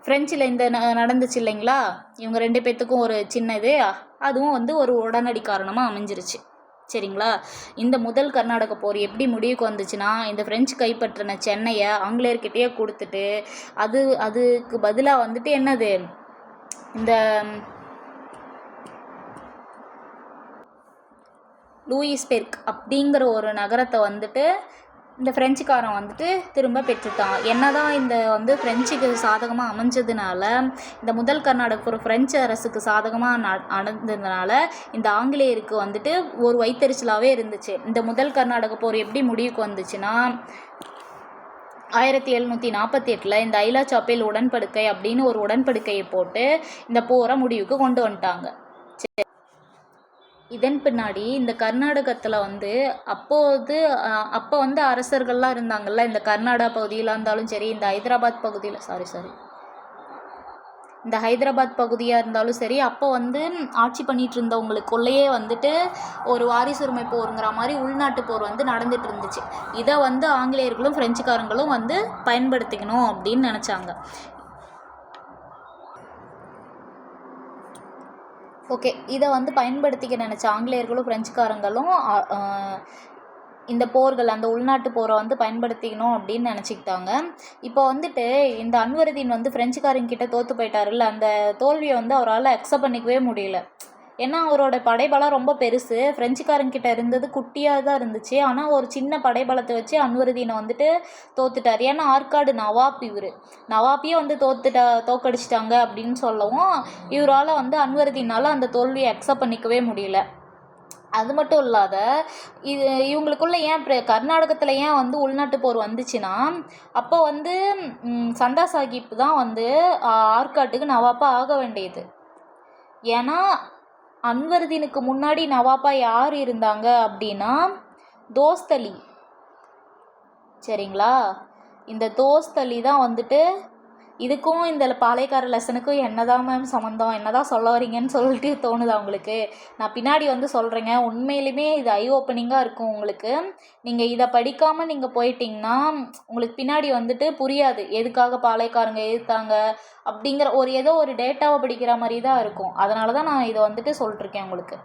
ஃப்ரெஞ்சில் இந்த நடந்துச்சு இல்லைங்களா, இவங்க 2 பேர்த்துக்கும் ஒரு சின்ன இது, அதுவும் வந்து ஒரு உடனடி காரணமாக அமைஞ்சிருச்சு. சரிங்களா? இந்த முதல் கர்நாடக போர் எப்படி முடிவுக்கு வந்துச்சுன்னா, இந்த ஃப்ரெஞ்சு கைப்பற்றின சென்னையை ஆங்கிலேயர்கிட்டயே கொடுத்துட்டு அதுக்கு பதிலாக வந்துட்டு என்னது இந்த லூயிஸ்பெர்க் அப்படிங்கிற ஒரு நகரத்தை வந்துட்டு இந்த ஃப்ரெஞ்சுக்காரன் வந்துட்டு திரும்ப பெற்றுட்டான். என்னதான் இந்த வந்து ஃப்ரெஞ்சுக்கு சாதகமாக அமைஞ்சதுனால, இந்த முதல் கர்நாடக போர் ஃப்ரெஞ்சு அரசுக்கு சாதகமாக நடந்ததுனால இந்த ஆங்கிலேயருக்கு வந்துட்டு ஒரு வைத்தறிச்சலாகவே இருந்துச்சு. இந்த முதல் கர்நாடக போர் எப்படி முடிவுக்கு வந்துச்சுன்னா, 1748 இந்த ஐலா சாப்பேல் உடன்படிக்கை அப்படின்னு ஒரு உடன்படிக்கையை போட்டு இந்த போரை முடிவுக்கு கொண்டு வந்துட்டாங்க. இதன் பின்னாடி இந்த கர்நாடகத்தில் வந்து அப்போ வந்து அரசர்கள்லாம் இருந்தாங்கள்ல, இந்த கர்நாடகா பகுதியில் இருந்தாலும் சரி, இந்த ஹைதராபாத் பகுதியில் இந்த ஹைதராபாத் பகுதியாக இருந்தாலும் சரி, அப்போ வந்து ஆட்சி பண்ணிகிட்டு இருந்தவங்களுக்குள்ளேயே வந்துட்டு ஒரு வாரிசுரிமை போருங்கிற மாதிரி உள்நாட்டு போர் வந்து நடந்துட்டு இருந்துச்சு. இதை வந்து ஆங்கிலேயர்களும் ஃப்ரெஞ்சுக்காரங்களும் வந்து பயன்படுத்திக்கணும் அப்படின்னு நினச்சாங்க. ஓகே, இதை வந்து பயன்படுத்திக்க நினச்ச ஆங்கிலேயர்களும் ஃப்ரெஞ்சுக்காரங்களும் இந்த போர்கள், அந்த உள்நாட்டு போரை வந்து பயன்படுத்திக்கணும் அப்படின்னு நினச்சிக்கிட்டாங்க. இப்போ வந்துட்டு இந்த அன்வருதீன் வந்து ஃப்ரெஞ்சுக்காரங்கிட்ட தோற்று போயிட்டாருல்ல, அந்த தோல்வியை வந்து அவரால் அக்செப்ட் பண்ணிக்கவே முடியல. ஏன்னா அவரோட படைபலம் ரொம்ப பெருசு. ஃப்ரெஞ்சுக்காரங்கிட்ட இருந்தது குட்டியாக தான் இருந்துச்சு. ஆனால் ஒரு சின்ன படைபலத்தை வச்சு அன்வருதீனை வந்துட்டு தோத்துட்டார். ஏன்னா ஆற்காடு நவாப் இவர், நவாப்பையே வந்து தோக்கடிச்சிட்டாங்க அப்படின்னு சொல்லவும் இவரால் வந்து அன்வருதீனால் அந்த தோல்வியை அக்செப்ட் பண்ணிக்கவே முடியல. அது மட்டும் இல்லாத இவங்களுக்குள்ள ஏன் கர்நாடகத்தில் ஏன் வந்து உள்நாட்டு போர் வந்துச்சுன்னா, அப்போ வந்து சந்தா சாஹிப் தான் வந்து ஆற்காட்டுக்கு நவாப்பா ஆக வேண்டியது. ஏன்னா அன்வருதீனுக்கு முன்னாடி நவாப்பா யார் இருந்தாங்க அப்படின்னா தோஸ்த் அலி. சரிங்களா, இந்த தோஸ்த் அலி தான் வந்துட்டு இதுக்கும் இந்த பாளையக்கார லெசனுக்கும் என்னதான் மேம் சம்மந்தம், என்னதான் சொல்ல வரீங்கன்னு சொல்லிட்டு தோணுது அவங்களுக்கு. நான் பின்னாடி வந்து சொல்கிறேங்க. உண்மையிலுமே இது ஐ ஓப்பனிங்காக இருக்கும் உங்களுக்கு. நீங்கள் இதை படிக்காமல் நீங்கள் போயிட்டீங்கன்னா உங்களுக்கு பின்னாடி வந்துட்டு புரியாது எதுக்காக பாளையக்காரங்க எதிர்த்தாங்க அப்படிங்கிற ஏதோ ஒரு டேட்டாவை படிக்கிற மாதிரி தான் இருக்கும். அதனால தான் நான் இதை வந்துட்டு சொல்லிட்டுருக்கேன் உங்களுக்கு.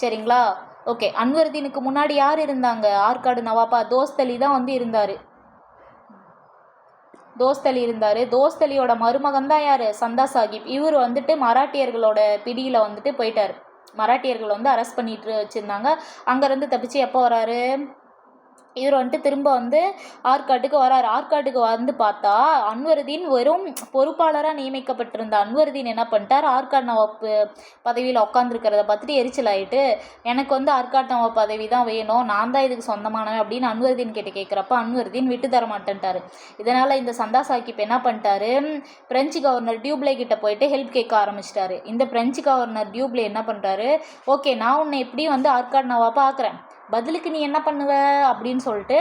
சரிங்களா, ஓகே. அன்வருதீனுக்கு முன்னாடி யார் இருந்தாங்க? ஆற்காடு நவாப்பா தோஸ்த் அலி தான் வந்து இருந்தார். தோஸ்த் அலி இருந்தார். தோஸ்த் அலியோட மருமகன் தான் யார்? சந்தா சாஹிப். இவர் வந்துட்டு மராட்டியர்களோட பிடியில் வந்துட்டு போயிட்டார். மராட்டியர்கள் வந்து அரெஸ்ட் பண்ணிட்டு வச்சுருந்தாங்க. அங்கேருந்து தப்பிச்சு எப்போ வராரு? இவர் வந்துட்டு திரும்ப வந்து ஆற்காட்டுக்கு வரார். ஆற்காட்டுக்கு வந்து பார்த்தா அன்வருதீன் வெறும் பொறுப்பாளராக நியமிக்கப்பட்டிருந்த அன்வருதீன் என்ன பண்ணிட்டார், ஆற்காடு நவாப் பதவியில் உட்காந்துருக்கிறத பார்த்துட்டு எரிச்சல் ஆகிட்டு, எனக்கு வந்து ஆற்காடு நவாப் பதவி தான் வேணும், நான் தான் இதுக்கு சொந்தமானவன் அப்படின்னு அன்வருதீன் கிட்ட கேட்குறப்ப அன்வருதீன் விட்டு தர மாட்டேன்ட்டார். இதனால் இந்த சந்தா சாஹிப் என்ன பண்ணிட்டாரு, பிரெஞ்சு கவர்னர் டியூப்ளே கிட்ட போயிட்டு ஹெல்ப் கேட்க ஆரம்பிச்சிட்டாரு. இந்த பிரெஞ்சு கவர்னர் டியூப்ளே என்ன பண்ணுறாரு, ஓகே நான் உன்னை எப்படியும் வந்து ஆற்காடு நவாப்பா ஆக்குறேன், பதிலுக்கு நீ என்ன பண்ணுவ அப்படின்னு சொல்லிட்டு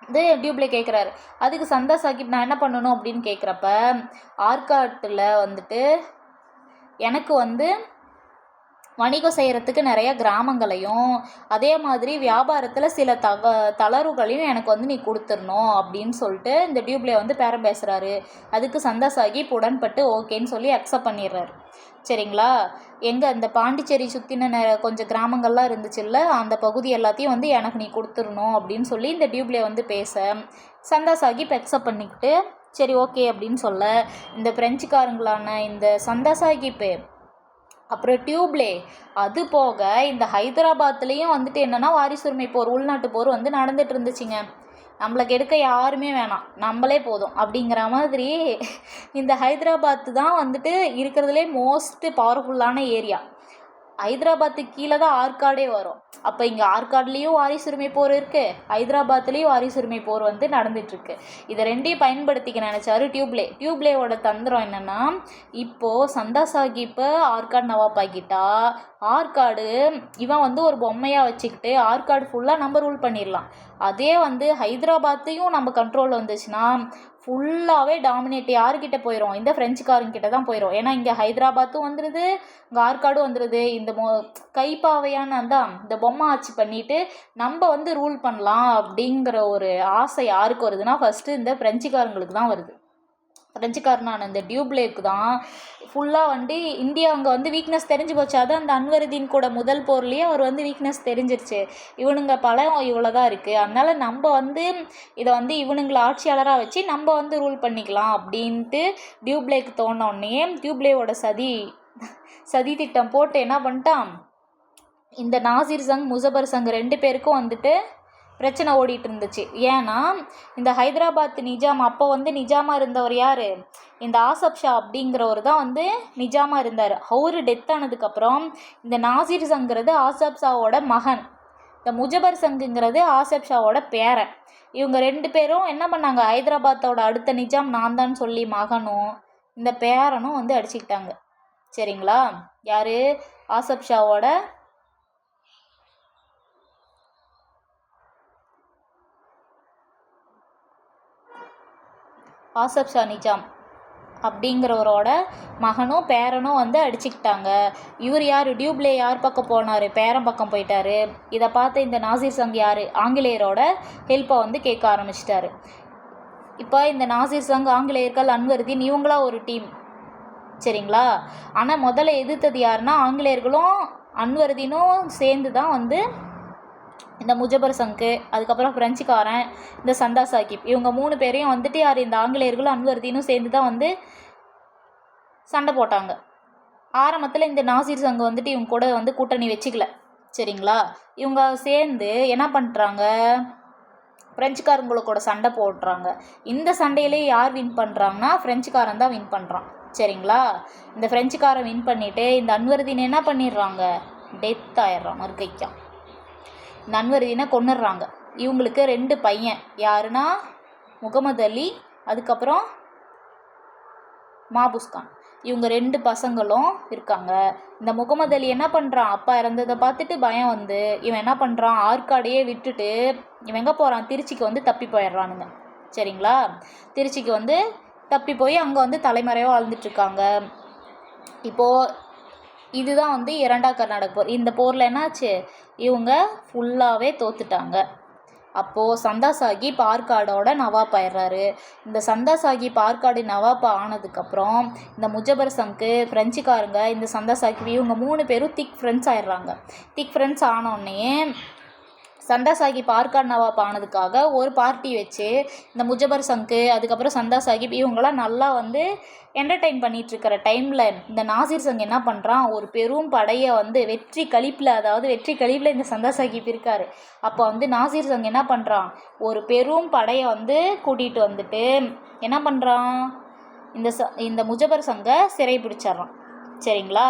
இது டியூப்ளே கேட்குறாரு. அதுக்கு சந்தா சாஹிப் நான் என்ன பண்ணணும் அப்படின்னு கேட்குறப்ப, ஆற்காட்டில் வந்துட்டு எனக்கு வந்து வணிகம் செய்கிறதுக்கு நிறைய கிராமங்களையும் அதே மாதிரி வியாபாரத்தில் சில தளர்வுகளையும் எனக்கு வந்து நீ கொடுத்துடணும் அப்படின்னு சொல்லிட்டு இந்த டியூப்ளே வந்து பேரம் பேசுகிறாரு. அதுக்கு சந்தா சாஹிப் உடன்பட்டு ஓகேன்னு சொல்லி அக்செப்ட் பண்ணிடுறாரு. சரிங்களா, எங்கே இந்த பாண்டிச்சேரி சுற்றின கொஞ்சம் கிராமங்கள்லாம் இருந்துச்சுல்ல, அந்த பகுதி எல்லாத்தையும் வந்து எனக்கு நீ கொடுத்துடணும் அப்படின்னு சொல்லி இந்த டியூப்ளே வந்து பேச சந்தா சாஹிப் அக்செப்ட் பண்ணிக்கிட்டு சரி ஓகே அப்படின்னு சொல்ல, இந்த பிரெஞ்சுக்காரங்களான இந்த சந்தா சாஹிப்பு அப்புறம் டியூப்ளே அது போக இந்த ஹைதராபாத்லேயும் வந்துட்டு என்னென்னா வாரிசுரிமை போர், உள்நாட்டு போர் வந்து நடந்துட்டு இருந்துச்சுங்க. நம்மளுக்கு எடுக்க யாருமே வேணாம், நம்மளே போதும் அப்படிங்கிற மாதிரி இந்த ஹைதராபாத்து தான் வந்துட்டு இருக்கிறதுலே மோஸ்ட் பவர்ஃபுல்லான ஏரியா. ஹைதராபாத்துக்கு கீழே தான் ஆற்காடே வரும். அப்போ இங்கே ஆற்காட்லேயும் வாரிசுரிமை போர் இருக்குது, ஹைதராபாத்லேயும் வாரிசுரிமை போர் வந்து நடந்துகிட்ருக்கு. இதை ரெண்டையும் பயன்படுத்திக்க நினச்சாரு டியூப்ளேவோட தந்திரம் என்னென்னா, இப்போது சந்தா சாஹிப்பை ஆற்காடு நவாப் ஆக்கிட்டா ஆற்காடு இவன் வந்து ஒரு பொம்மையாக வச்சுக்கிட்டு ஆற்காடு ஃபுல்லாக நம்ம ரூல் பண்ணிடலாம். அதே வந்து ஹைதராபாத்தையும் நம்ம கண்ட்ரோலில் வந்துச்சுன்னா ஃபுல்லாகவே டாமினேட் யாருக்கிட்ட போயிடும், இந்த ஃப்ரெஞ்சுக்காரங்கிட்ட தான் போயிடும். ஏன்னா இங்கே ஹைதராபாத்தும் வந்துடுது, இங்கே ஆற்காடும் வந்துடுது. இந்த கைப்பாவையான தான் இந்த பொம்மை ஆட்சி பண்ணிவிட்டு நம்ம வந்து ரூல் பண்ணலாம் அப்படிங்கிற ஒரு ஆசை யாருக்கு வருதுன்னா ஃபஸ்ட்டு இந்த ஃப்ரெஞ்சுக்காரங்களுக்கு தான் வருது. ஃப்ரெஞ்சுக்காரனான இந்த டியூப்ளேக்கு தான் ஃபுல்லாக வந்து இந்தியா அங்கே வந்து வீக்னஸ் தெரிஞ்சு போச்சு. அதான் அந்த அன்வருதீன் கூட முதல் போர்லேயே அவர் வந்து வீக்னஸ் தெரிஞ்சிருச்சு, இவனுங்க பலம் இவ்வளோ தான் இருக்குது, அதனால் நம்ம வந்து இதை வந்து இவனுங்களை ஆட்சியாளராக வச்சு நம்ம வந்து ரூல் பண்ணிக்கலாம் அப்படின்ட்டு டியூப்ளேக்கு தோணுனோடனே டியூப்ளேவோட சதி திட்டம் போட்டு என்ன பண்ணிட்டான், இந்த நாசிர் சங் முசபர் சங் ரெண்டு பேருக்கும் வந்துட்டு பிரச்சனை ஓடிட்டு இருந்துச்சு. ஏன்னா இந்த ஹைதராபாத் நிஜாம் அப்போ வந்து நிஜாமாக இருந்தவர் யார், இந்த ஆசப் ஷா அப்படிங்கிறவர் தான் வந்து நிஜாமாக இருந்தார். அவரு டெத் ஆனதுக்கப்புறம் இந்த நாசிர் சங்கிறது ஆசப் ஷாவோட மகன், இந்த முஜபர் சங்குங்கிறது ஆசப் ஷாவோட பேரன். இவங்க ரெண்டு பேரும் என்ன பண்ணாங்க, ஹைதராபாத்தோட அடுத்த நிஜாம் நான் தான் சொல்லி மகனும் இந்த பேரனும் வந்து அடிச்சுக்கிட்டாங்க. சரிங்களா, யார், ஆசப் ஷாவோட ஆசப் ஷா நிஜாம் அப்படிங்கிறவரோட மகனும் பேரனும் வந்து அடிச்சுக்கிட்டாங்க. இவர் யார், டியூப்ளே யார் பக்கம் போனார், பேரன் பக்கம் போயிட்டாரு. இதை பார்த்து இந்த நாசிர் சங் யார், ஆங்கிலேயரோட ஹெல்ப்பை வந்து கேட்க ஆரம்பிச்சிட்டாரு. இப்போ இந்த நாசிர் சங், ஆங்கிலேயர்கள், அன்வருதீன் இவங்களா ஒரு டீம், சரிங்களா. ஆனால் முதல்ல எதிர்த்தது யாருன்னா ஆங்கிலேயர்களும் அன்வருதீனும் சேர்ந்து தான் வந்து இந்த முஜபர் சங்கு, அதுக்கப்புறம் ஃப்ரெஞ்சுக்காரன், இந்த சந்தா சாஹிப், இவங்க 3 பேரையும் வந்துட்டு யார், இந்த ஆங்கிலேயர்களும் அன்வருதீனும் சேர்ந்து தான் வந்து சண்டை போட்டாங்க. ஆரம்பத்தில் இந்த நாசிர் சங்கு வந்துட்டு இவங்க கூட வந்து கூட்டணி வச்சுக்கல, சரிங்களா. இவங்க சேர்ந்து என்ன பண்ணுறாங்க, ஃப்ரெஞ்சுக்காரங்களோட சண்டை போடுறாங்க. இந்த சண்டையிலே யார் வின் பண்ணுறாங்கன்னா ஃப்ரெஞ்சுக்காரன் தான் வின் பண்ணுறான், சரிங்களா. இந்த ஃப்ரெஞ்சுக்காரன் வின் பண்ணிவிட்டு இந்த அன்வருதீன் என்ன பண்ணிடுறாங்க, டெத் ஆயிடுறான், மறுக்கைக்கான். இந்த அன்வருதீனை கொன்னுடுறாங்க. இவங்களுக்கு 2 பையன், யாருன்னா முகமது அலி, அதுக்கப்புறம் மாபுஸ்கான். இவங்க 2 பசங்களும் இருக்காங்க. இந்த முகமது அலி என்ன பண்ணுறான், அப்பா இறந்ததை பார்த்துட்டு பயம் வந்து இவன் என்ன பண்ணுறான், ஆற்காடையே விட்டுட்டு இவன் எங்கே போகிறான், திருச்சிக்கு வந்து தப்பி போயிடுறானுங்க, சரிங்களா. திருச்சிக்கு வந்து தப்பி போய் அங்கே வந்து தலைமறைவாக வாழ்ந்துட்டுருக்காங்க. இப்போது இதுதான் வந்து 2ஆம் கர்நாடக போர். இந்த போரில் என்னாச்சு, இவங்க ஃபுல்லாகவே தோத்துட்டாங்க. அப்போது சந்தா சாஹிப் ஆற்காடோட நவாப் ஆயிடுறாரு. இந்த சந்தா சாஹிப் ஆற்காடு நவாப் ஆனதுக்கப்புறம் இந்த முஜபர் சங்கு, ஃப்ரெஞ்சுக்காரங்க, இந்த சந்தா சாஹிப் இவங்க 3 பேரும் திக் ஃப்ரெண்ட்ஸ் ஆயிடுறாங்க. திக் ஃப்ரெண்ட்ஸ் ஆனோடனே சந்தா சாஹிப் ஆற்காடு நவாப் ஆனதுக்காக ஒரு பார்ட்டி வச்சு இந்த முஜபர் சங்கு, அதுக்கப்புறம் சந்தா சாஹிப் இவங்களாம் நல்லா வந்து என்டர்டெயின் பண்ணிகிட்ருக்கிற டைமில் இந்த நாசிர் சங் என்ன பண்ணுறான், ஒரு பெரும் படையை வந்து வெற்றி களிப்பில் இந்த சந்தா சாஹிப் இருக்கார். அப்போ வந்து நாசிர் சங் என்ன பண்ணுறான், ஒரு பெரும் படையை வந்து கூட்டிகிட்டு வந்துட்டு என்ன பண்ணுறான், இந்த முஜபர் சங்கை சிறை பிடிச்சிட்றான், சரிங்களா.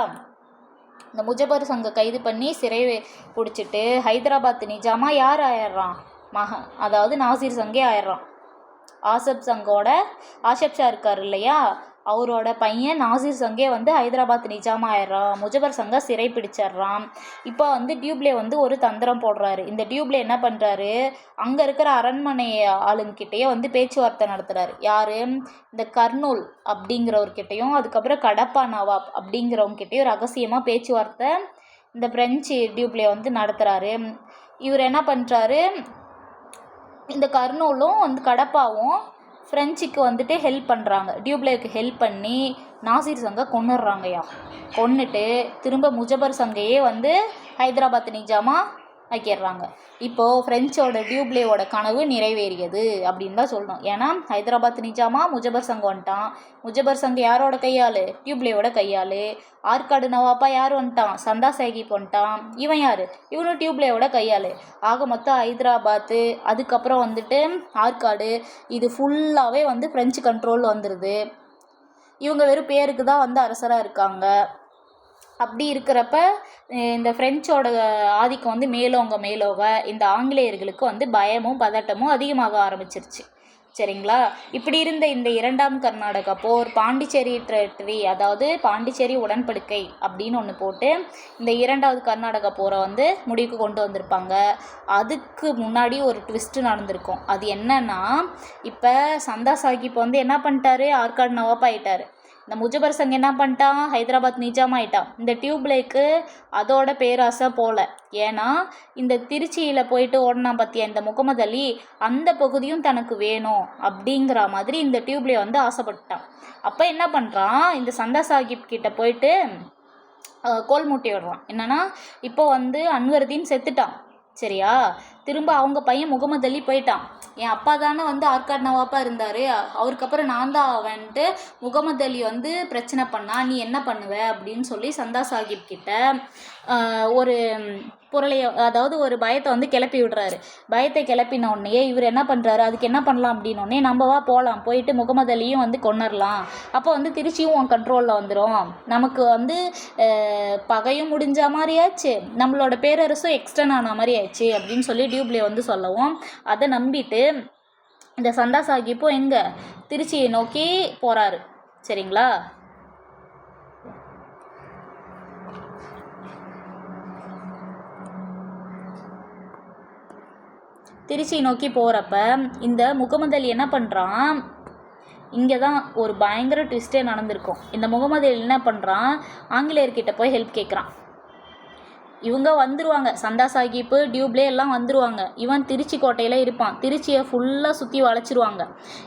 இந்த முஜபர் சங்கை கைது பண்ணி சிறை பிடிச்சிட்டு ஹைதராபாத் நிஜாமா யார் ஆயிடுறான், அதாவது நாசிர் சங்கே ஆயிடுறான். ஆசப் ஷா இருக்கார் இல்லையா, அவரோட பையன் நாசிர் சங்கே வந்து ஹைதராபாத் நிஜாமா ஆயிடுறான். முஜபர் சங்கை சிறை பிடிச்சிட்றான். இப்போ வந்து டியூப்ளே வந்து ஒரு தந்திரம் போடுறாரு. இந்த டியூப்ளே என்ன பண்ணுறாரு, அங்கே இருக்கிற அரண்மனை ஆளுங்கிட்டேயே வந்து பேச்சுவார்த்தை நடத்துகிறாரு. யார், இந்த கர்னூல் அப்படிங்கிறவர்கிட்டையும் அதுக்கப்புறம் கடப்பா நவாப் அப்படிங்கிறவங்ககிட்டையும் ரகசியமாக பேச்சுவார்த்தை இந்த பிரெஞ்சு டியூப்ளே வந்து நடத்துகிறாரு. இவர் என்ன பண்ணுறாரு, இந்த கர்னூலும் வந்து கடப்பாவும் ஃப்ரெஞ்சுக்கு வந்துட்டு ஹெல்ப் பண்ணுறாங்க. டியூப்ளேக்கு ஹெல்ப் பண்ணி நாசிர் சங்கை கொன்னுடுறாங்கய்யா. கொன்னுட்டு திரும்ப முஜபர் சங்கையே வந்து ஹைதராபாத் நிஜாமா ஆக்கிடுறாங்க. இப்போது ஃப்ரெஞ்சோட டியூப்ளேவோட கனவு நிறைவேறியது அப்படின்னு தான் சொல்லணும். ஏன்னா ஹைதராபாத் நிஜாமா முஜபர் சங்கம் வந்துட்டான். முஜபர் சங்கம் யாரோட கையாள், டியூப்ளேவோட கையாள். ஆற்காடு நவாப்பா யார் வந்துட்டான், சந்தா சாஹிப் வந்துட்டான். இவன் யார், இவனும் டியூப்ளேவோட கையாள். ஆக மொத்தம் ஹைதராபாத்து, அதுக்கப்புறம் வந்துட்டு ஆற்காடு, இது ஃபுல்லாகவே வந்து ஃப்ரெஞ்சு கண்ட்ரோல் வந்துடுது. இவங்க வெறும் பேருக்கு தான் வந்து அரசராக இருக்காங்க. அப்படி இருக்கிறப்ப இந்த ஃப்ரெஞ்சோட ஆதிக்கம் வந்து மேலோங்க இந்த ஆங்கிலேயர்களுக்கு வந்து பயமும் பதட்டமும் அதிகமாக ஆரம்பிச்சிருச்சு, சரிங்களா. இப்படி இருந்த இந்த 2ஆம் கர்நாடகா போர் பாண்டிச்சேரி ட்ரெட்டரி, அதாவது பாண்டிச்சேரி உடன்படிக்கை அப்படின்னு ஒன்று போட்டு இந்த 2வது கர்நாடகா போரை வந்து முடிவுக்கு கொண்டு வந்திருப்பாங்க. அதுக்கு முன்னாடி ஒரு ட்விஸ்ட்டு நடந்திருக்கும். அது என்னன்னா, இப்போ சந்தா சாஹிப் வந்து என்ன பண்ணிட்டாரு, ஆற்காடு நவாப் ஆகிட்டார். இந்த முஜபர் சங் என்ன பண்ணிட்டான், ஹைதராபாத் நிஜாம் ஆகிட்டான். இந்த டியூப்ளேக்கு அதோட பேராசை போல. ஏன்னா இந்த திருச்சியில் போயிட்டு ஓடினா பார்த்தியா இந்த முகமது அலி, அந்த பகுதியும் தனக்கு வேணும் அப்படிங்கிற மாதிரி இந்த டியூப்ளே வந்து ஆசைப்பட்டான். அப்போ என்ன பண்ணுறான், இந்த சந்தா சாஹிப் கிட்ட போயிட்டு கோல் மூட்டி விடுறான். என்னன்னா, இப்போ வந்து அன்வருதீன் செத்துட்டான், சரியா. திரும்ப அவங்க பையன் முகமது அலி போயிட்டான். என் அப்பா தானே வந்து ஆற்காடு நவாப்பா இருந்தார், அவருக்கு அப்புறம் நான் தான் அவன்ட்டு முகமது அலி வந்து பிரச்சனை பண்ணா, நீ என்ன பண்ணுவ அப்படின்னு சொல்லி சந்தா சாஹிப் கிட்ட ஒரு அதாவது ஒரு பயத்தை வந்து கிளப்பி விடுறாரு. பயத்தை கிளப்பின உடனே இவர் என்ன பண்ணுறாரு, அதுக்கு என்ன பண்ணலாம் அப்படின்னோடனே, நம்ம வா போகலாம், போயிட்டு முகமது அலியும் வந்து கொன்னுடலாம், அப்போ வந்து திருச்சியும் உன் கண்ட்ரோலில் வந்துடும், நமக்கு வந்து பகையும் முடிஞ்ச மாதிரி ஆச்சு, நம்மளோட பேரரசும் எக்ஸ்டன் ஆன மாதிரி ஆயிடுச்சு அப்படின்னு சொல்லி டியூப்ளே வந்து சொல்லவும், அதை நம்பிட்டு இந்த சந்தா சாஹிப்பும் எங்கே திருச்சியை நோக்கி போகிறாரு, சரிங்களா. திருச்சி நோக்கி போகிறப்ப இந்த முகமது அலி என்ன பண்ணுறான், இங்கே தான் ஒரு பயங்கர ட்விஸ்டே நடந்திருக்கும். இந்த முகமது அலி என்ன பண்ணுறான், ஆங்கிலேயர்கிட்ட போய் ஹெல்ப் கேட்குறான். இவங்க வந்துடுவாங்க, சந்தா சாஹிப்பு டியூப்லே எல்லாம் வந்துடுவாங்க. இவன் திருச்சி கோட்டையில் இருப்பான். திருச்சியை ஃபுல்லாக சுற்றி வளைச்சிருவாங்க.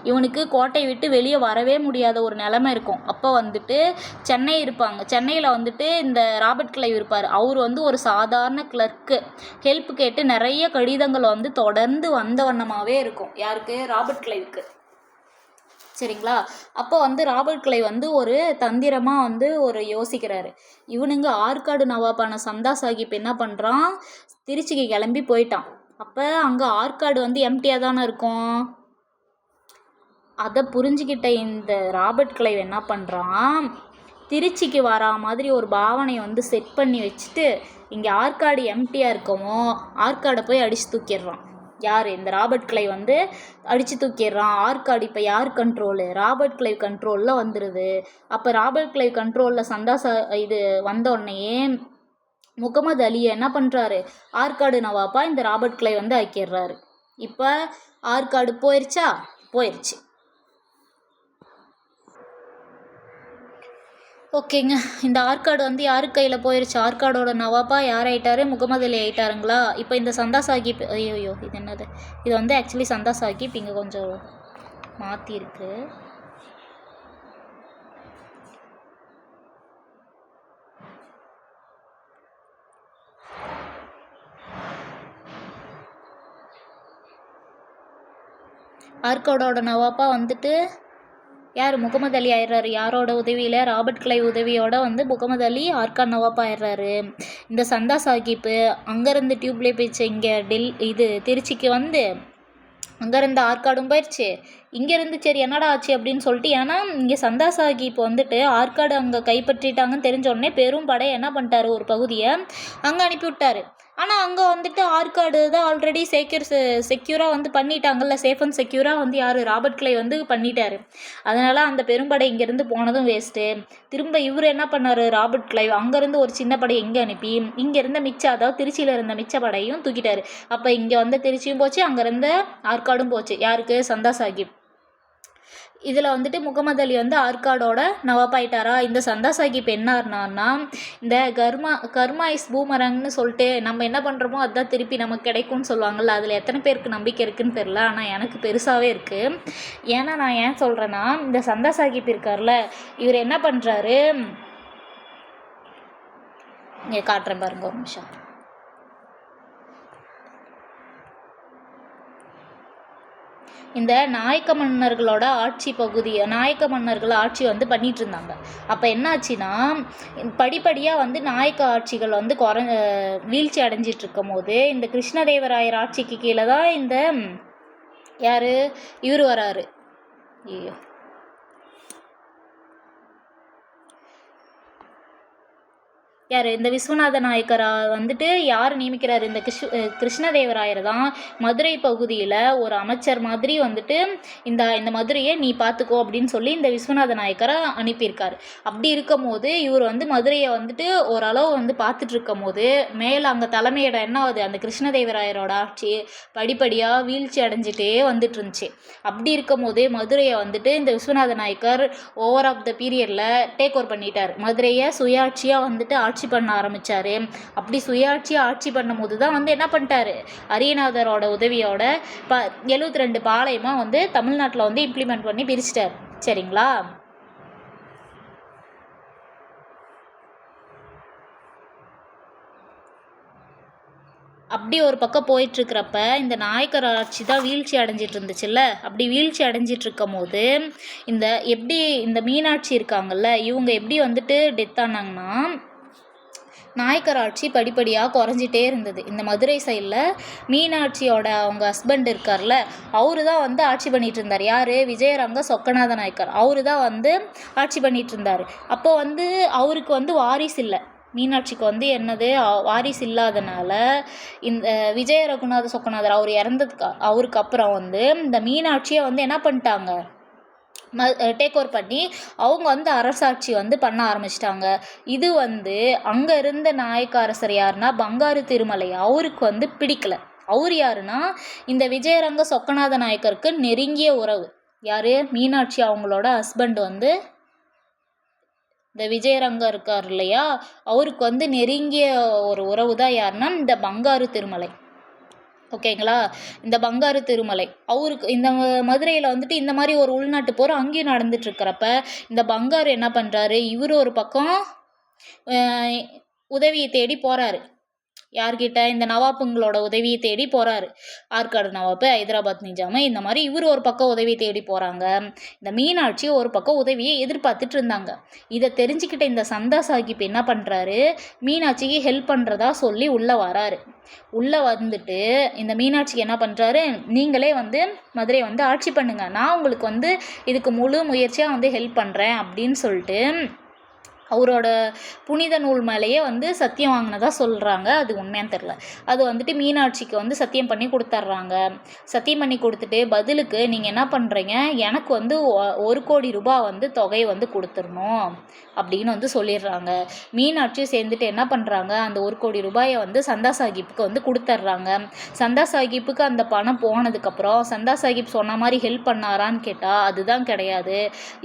இவனுக்கு கோட்டை விட்டு வெளியே வரவே முடியாத ஒரு நிலமை இருக்கும். அப்போ வந்துட்டு சென்னை இருப்பாங்க. சென்னையில் வந்துட்டு இந்த ராபர்ட் கிளைவ் இருப்பார். அவர் வந்து ஒரு சாதாரண கிளர்க்கு. ஹெல்ப் கேட்டு நிறைய கடிதங்கள் வந்து தொடர்ந்து வந்த வண்ணமாகவே இருக்கும். யாருக்கு? ராபர்ட் கிளைவுக்கு. சரிங்களா? அப்போ வந்து ராபர்ட் கிளைவ் வந்து ஒரு தந்திரமாக வந்து ஒரு யோசிக்கிறாரு. இவனுங்க ஆற்காடு நவாப்பான சந்தா சாஹிப் என்ன பண்ணுறான், திருச்சிக்கு கிளம்பி போயிட்டான். அப்போ அங்கே ஆற்காடு வந்து எம்டியாக தானே இருக்கும். அதை புரிஞ்சுக்கிட்ட இந்த ராபர்ட் கிளைவ் என்ன பண்ணுறான், திருச்சிக்கு வரா மாதிரி ஒரு பாவனையை வந்து செட் பண்ணி வச்சுட்டு இங்கே ஆற்காடு எம்டியாக இருக்கவும் ஆற்காடை போய் அடித்து தூக்கிடுறான். யார்? இந்த ராபர்ட் கிளைவ் வந்து அடித்து தூக்கிடுறான். ஆற்காடு இப்போ யார் கண்ட்ரோலு? ராபர்ட் கிளைவ் கண்ட்ரோலில் வந்துடுது. அப்போ ராபர்ட் கிளைவ் கண்ட்ரோலில் இது வந்தோடனேயே முகமது அலியை என்ன பண்ணுறாரு, ஆற்காடு நவாப்பா இந்த ராபர்ட் கிளைவ் வந்து ஆக்கிடுறாரு. இப்போ ஆற்காடு போயிடுச்சா? போயிடுச்சு. ஓகேங்க. இந்த ஆற்காடு வந்து யாரு கையில் போயிடுச்சு? ஆற்காடோட நவாப்பா யார் ஆயிட்டாரு? முகமது அலி ஆயிட்டாருங்களா? இப்போ இந்த சந்தா சாஹிப், ஐயோ இது என்னது, இது வந்து ஆக்சுவலி சந்தா சாஹிப் இங்கே கொஞ்சம் மாற்றிருக்கு. ஆற்காடோட நவாப்பா வந்துட்டு யார்? முகமது அலி ஆயிடுறாரு. யாரோட உதவியில்? ராபர்ட் கிளைவ் உதவியோட வந்து முகமது அலி ஆற்காடு நவாப்பா ஆயிடுறாரு. இந்த சந்தா சாஹிப்பு அங்கேருந்து டியூப்லே போயிடுச்சு. இங்கே இது திருச்சிக்கு வந்து அங்கேருந்து ஆற்காடும் போயிடுச்சு. இங்கேருந்து சரி என்னடா ஆச்சு அப்படின்னு சொல்லிட்டு, ஏன்னா இங்கே சந்தா சாஹிப் வந்துட்டு ஆற்காடு அங்கே கைப்பற்றிட்டாங்கன்னு தெரிஞ்ச உடனே பெரும் படை என்ன பண்ணிட்டாரு, ஒரு பகுதியை அங்கே அனுப்பி விட்டாரு. ஆனால் அங்கே வந்துட்டு ஆற்காடு தான் ஆல்ரெடி செக்யூராக வந்து பண்ணிட்டாங்கல்ல, சேஃப் அண்ட் செக்யூராக வந்து யார்? ராபர்ட் கிளைவ் வந்து பண்ணிட்டாரு. அதனால் அந்த பெரும்படை இங்கேருந்து போனதும் வேஸ்ட்டு. திரும்ப இவர் என்ன பண்ணார், ராபர்ட் கிளைவ் அங்கேருந்து ஒரு சின்ன படை எங்கே அனுப்பி இங்கே இருந்த அதாவது திருச்சியில் இருந்த மிச்ச படையும் தூக்கிட்டாரு. அப்போ இங்கே வந்து திருச்சியும் போச்சு, அங்கே இருந்த ஆற்காடும் போச்சு. யாருக்கு? சந்தா சாஹிப். இதில் வந்துட்டு முகமது அலி வந்து ஆற்காடோட நவாப்பாயிட்டாரா? இந்த சந்தா சாஹிப் என்னார்னா, இந்த கர்மா இஸ் பூமரங்னு சொல்லிட்டு நம்ம என்ன பண்ணுறோமோ அதுதான் திருப்பி நமக்கு கிடைக்கும்னு சொல்லுவாங்கள்ல, அதில் எத்தனை பேருக்கு நம்பிக்கை இருக்குதுன்னு தெரில. ஆனால் எனக்கு பெருசாகவே இருக்குது. ஏன்னா நான் ஏன் சொல்கிறேன்னா, இந்த சந்தா சாஹிப் இருக்கார்ல, இவர் என்ன பண்ணுறாரு, இங்கே காட்டுறேன் பாருங்க ஒரு நிமிஷம். இந்த நாயக்க மன்னர்களோட ஆட்சி நாயக்க மன்னர்கள் ஆட்சி வந்து பண்ணிகிட்டு இருந்தாங்க. அப்போ என்னாச்சுன்னா, படிப்படியாக வந்து நாயக்க ஆட்சிகள் வந்து வீழ்ச்சி அடைஞ்சிட்டு இருக்கும் போது இந்த கிருஷ்ணதேவராயர் ஆட்சிக்கு கீழே தான் இந்த யார் இவர் வராரு. ஐயோ, யார்? இந்த விஸ்வநாத நாயக்கரா வந்துட்டு யார் நியமிக்கிறார்? இந்த கிருஷ்ணதேவராயர் தான் மதுரை பகுதியில் ஒரு அமைச்சர் மாதிரி வந்துட்டு இந்த மதுரையை நீ பார்த்துக்கோ அப்படின்னு சொல்லி இந்த விஸ்வநாத நாயக்கரை அனுப்பியிருக்காரு. அப்படி இருக்கும் போது இவர் வந்து மதுரையை வந்துட்டு ஓரளவு வந்து பார்த்துட்டு இருக்கும் போது மேலே அங்கே தலைமையிடம் என்ன ஆகுது, அந்த கிருஷ்ணதேவராயரோட ஆட்சி படிப்படியாக வீழ்ச்சி அடைஞ்சிட்டே வந்துட்டு இருந்துச்சு. அப்படி இருக்கும் போது மதுரையை வந்துட்டு இந்த Viswanatha Nayakkar over of the பீரியடில் டேக் ஓவர் பண்ணிட்டார். மதுரையை சுயாட்சியாக வந்துட்டு ஆட்சி பண்ண ஆரம்பித்தார். அப்படி சுயாட்சியாக ஆட்சி பண்ணும்போது தான் வந்து என்ன பண்ணிட்டாரு, அரியநாதரோட உதவியோட 72 பாளையமாக வந்து தமிழ்நாட்டில் வந்து இம்ப்ளிமெண்ட் பண்ணி பிரிச்சிட்டார். சரிங்களா? அப்படி ஒரு பக்கம் போயிட்டுருக்கிறப்ப இந்த நாயக்கர் ஆட்சி தான் வீழ்ச்சி அடைஞ்சிட்டு இருந்துச்சுல்ல. அப்படி வீழ்ச்சி அடைஞ்சிட்டு இருக்கும் போது எப்படி இந்த மீனாட்சி இருக்காங்கல்ல, இவங்க எப்படி வந்துட்டு டெத் ஆனாங்கன்னா, நாயக்கர் ஆட்சி படிப்படியாக குறைஞ்சிட்டே இருந்தது. இந்த மதுரை சைடில் மீனாட்சியோட அவங்க ஹஸ்பண்ட் இருக்கார்ல, அவரு தான் வந்து ஆட்சி பண்ணிகிட்டு இருந்தார். யார்? விஜயரங்க சொக்கநாத நாயக்கர். அவரு தான் வந்து ஆட்சி பண்ணிகிட்டு இருந்தார். அப்போ வந்து அவருக்கு வந்து வாரிசு இல்லை. மீனாட்சிக்கு வந்து என்னது வாரிசு இல்லாதனால இந்த விஜய ரகுநாத சொக்கநாதர் அவர் அவருக்கு அப்புறம் வந்து இந்த மீனாட்சியை வந்து என்ன பண்ணிட்டாங்க, டேக் ஓவர் பண்ணி அவங்க வந்து அரசாட்சி வந்து பண்ண ஆரம்பிச்சிட்டாங்க. இது வந்து அங்கே இருந்த நாயக்க அரசர் யாருன்னா பங்காரு திருமலை. அவருக்கு வந்து பிடிக்கல. அவர் யாருன்னா இந்த விஜயரங்க சொக்கநாத நாயக்கருக்கு நெருங்கிய உறவு. யார்? மீனாட்சி அவங்களோட ஹஸ்பண்ட் வந்து இந்த விஜயரங்கம் இருக்கார் இல்லையா, அவருக்கு வந்து நெருங்கிய ஒரு உறவு தான் யாருன்னா இந்த பங்காரு திருமலை. ஓகேங்களா? இந்த பங்காரு திருமலை அவருக்கு இந்த மதுரையில் வந்துட்டு இந்த மாதிரி ஒரு உள்நாட்டு போர் அங்கேயும் நடந்துட்டுருக்கிறப்ப இந்த பங்காரு என்ன பண்ணுறாரு, இவர் ஒரு பக்கம் உதவியை தேடி போகிறாரு. யார்கிட்ட? இந்த நவாப்புங்களோட உதவியை தேடி போகிறாரு. ஆற்காடு நவாப்பு, ஹைதராபாத் நிஜாமு, இந்த மாதிரி இவர் ஒரு பக்கம் உதவி தேடி போகிறாங்க. இந்த மீனாட்சி ஒரு பக்கம் உதவியை எதிர்பார்த்துட்டு இருந்தாங்க. இதை தெரிஞ்சுக்கிட்ட இந்த சந்தா சாஹிப் என்ன பண்ணுறாரு, மீனாட்சிக்கு ஹெல்ப் பண்ணுறதா சொல்லி உள்ளே வராரு. உள்ளே வந்துட்டு இந்த மீனாட்சிக்கு என்ன பண்ணுறாரு, நீங்களே வந்து மதுரையை வந்து ஆட்சி பண்ணுங்க, நான் உங்களுக்கு வந்து இதுக்கு முழு முயற்சியாக வந்து ஹெல்ப் பண்ணுறேன் அப்படின்னு சொல்லிட்டு அவரோட புனித நூல் மேலேயே வந்து சத்தியம் வாங்கினதா சொல்கிறாங்க. அது உண்மையான்னு தெரில. அது வந்துட்டு மீனாட்சிக்கு வந்து சத்தியம் பண்ணி கொடுத்துட்றாங்க. சத்தியம் பண்ணி கொடுத்துட்டு பதிலுக்கு நீங்கள் என்ன பண்ணுறீங்க, எனக்கு வந்து 1 கோடி ரூபாய் வந்து தொகை வந்து கொடுத்துடணும் அப்படின்னு வந்து சொல்லிடுறாங்க. மீனாட்சி சேர்ந்துட்டு என்ன பண்ணுறாங்க, அந்த 1 கோடி ரூபாயை வந்து சந்தா சாஹிப்புக்கு வந்து கொடுத்துட்றாங்க. சந்தா சாஹிப்புக்கு அந்த பணம் போனதுக்கப்புறம் சந்தா சாஹிப் சொன்ன மாதிரி ஹெல்ப் பண்ணாரான்னு கேட்டால் அதுதான் கிடையாது.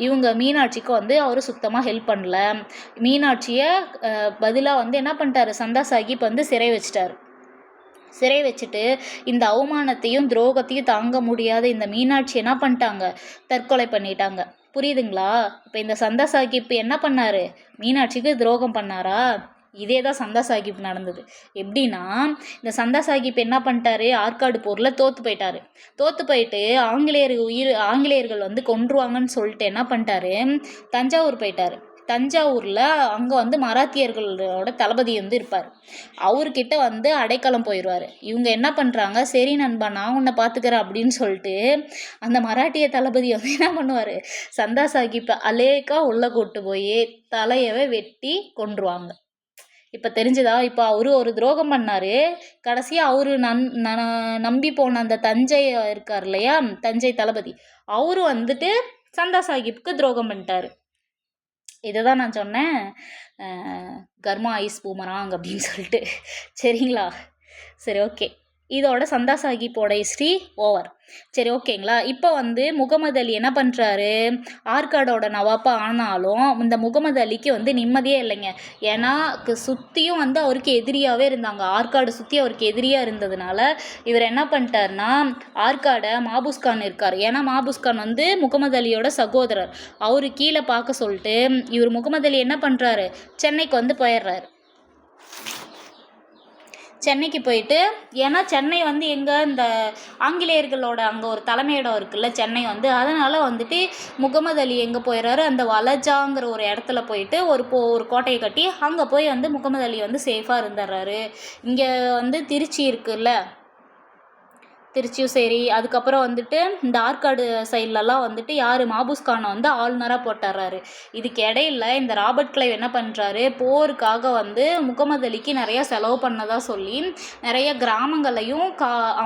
இவங்க மீனாட்சிக்கு வந்து அவர் சுத்தமாக ஹெல்ப் பண்ணல. மீனாட்சியை பதிலாக வந்து என்ன பண்ணிட்டாரு, சந்தா சாஹிப் வந்து சிறை வச்சிட்டாரு. சிறை வச்சுட்டு இந்த அவமானத்தையும் துரோகத்தையும் தாங்க முடியாத இந்த மீனாட்சி என்ன பண்ணிட்டாங்க, தற்கொலை பண்ணிட்டாங்க. புரியுதுங்களா? இப்போ இந்த சந்தா சாஹிப் என்ன பண்ணாரு, மீனாட்சிக்கு துரோகம் பண்ணாரா? இதே தான் சந்தா சாஹிப் நடந்தது. எப்படின்னா, இந்த சந்தா சாஹிப் என்ன பண்ணிட்டாரு, ஆற்காடு போரில் தோற்று போயிட்டாரு. தோற்று போயிட்டு ஆங்கிலேயர்கள் வந்து கொன்றுவாங்கன்னு சொல்லிட்டு என்ன பண்ணிட்டாரு, தஞ்சாவூர் போயிட்டாரு. தஞ்சாவூரில் அங்கே வந்து மராத்தியர்களோட தளபதி வந்து இருப்பார். அவர்கிட்ட வந்து அடைக்கலம் போயிடுவார். இவங்க என்ன பண்ணுறாங்க, சரி நண்பா நான் உன்னை பார்த்துக்கிறேன் அப்படின்னு சொல்லிட்டு அந்த மராட்டிய தளபதி வந்து என்ன பண்ணுவார், சந்தா சாஹிப்பை அலேக்கா உள்ளே கூட்டு போய் தலையவே வெட்டி கொன்றுவாங்க. இப்போ தெரிஞ்சுதா? இப்போ அவரு ஒரு துரோகம் பண்ணார். கடைசியாக அவரு நம்பி போன அந்த தஞ்சை இருக்கார் இல்லையா, தஞ்சை தளபதி, அவரு வந்துட்டு சந்தா சாஹிப்புக்கு துரோகம் பண்ணிட்டாரு. இதை தான் நான் சொன்னேன், கர்மா ஐஸ் பூமராங் அப்படின்னு சொல்லிட்டு. சரிங்களா? சரி, ஓகே. இதோட சந்தா சாஹிப்போட ஹிஸ்ட்ரி ஓவர். சரி, ஓகேங்களா? இப்போ வந்து முகமது அலி என்ன பண்ணுறாரு, ஆற்காடோட நவாப்பா ஆனாலும் இந்த முகமது அலிக்கு வந்து நிம்மதியே இல்லைங்க. ஏன்னா சுற்றியும் வந்து அவருக்கு எதிரியாகவே இருந்தாங்க. ஆற்காடு சுற்றி அவருக்கு எதிரியாக இருந்ததுனால இவர் என்ன பண்ணிட்டாருன்னா, ஆற்காடை மாபூஸ்கான் இருக்கார். ஏன்னா மாபூஸ்கான் வந்து முகமது அலியோட சகோதரர். அவரு கீழே பார்க்க சொல்லிட்டு இவர் முகமது அலி என்ன பண்ணுறாரு, சென்னைக்கு வந்து போயிடுறாரு. சென்னைக்கு போயிட்டு, ஏன்னா சென்னை வந்து எங்கே, இந்த ஆங்கிலேயர்களோட அங்கே ஒரு தலைமையிடம் இருக்குல்ல சென்னை வந்து, அதனால் வந்துட்டு முகமது அலி எங்கே போயிடுறாரு, அந்த வலஜாங்கிற ஒரு இடத்துல போயிட்டு ஒரு கோட்டையை கட்டி அங்கே போய் வந்து முகமது அலி வந்து சேஃபாக இருந்துடுறாரு. இங்கே வந்து திருச்சி இருக்குல்ல, திருச்சியும் சரி, அதுக்கப்புறம் வந்துட்டு இந்த ஆற்காடு சைட்லலாம் வந்துட்டு யார், மாபூஸ்கானை வந்து ஆளுநராக போட்டுறாரு. இதுக்கு இடையில இந்த ராபர்ட் கிளைவ் என்ன பண்ணுறாரு, போருக்காக வந்து முகமது அலிக்கு நிறையா செலவு பண்ணதாக சொல்லி நிறைய கிராமங்களையும்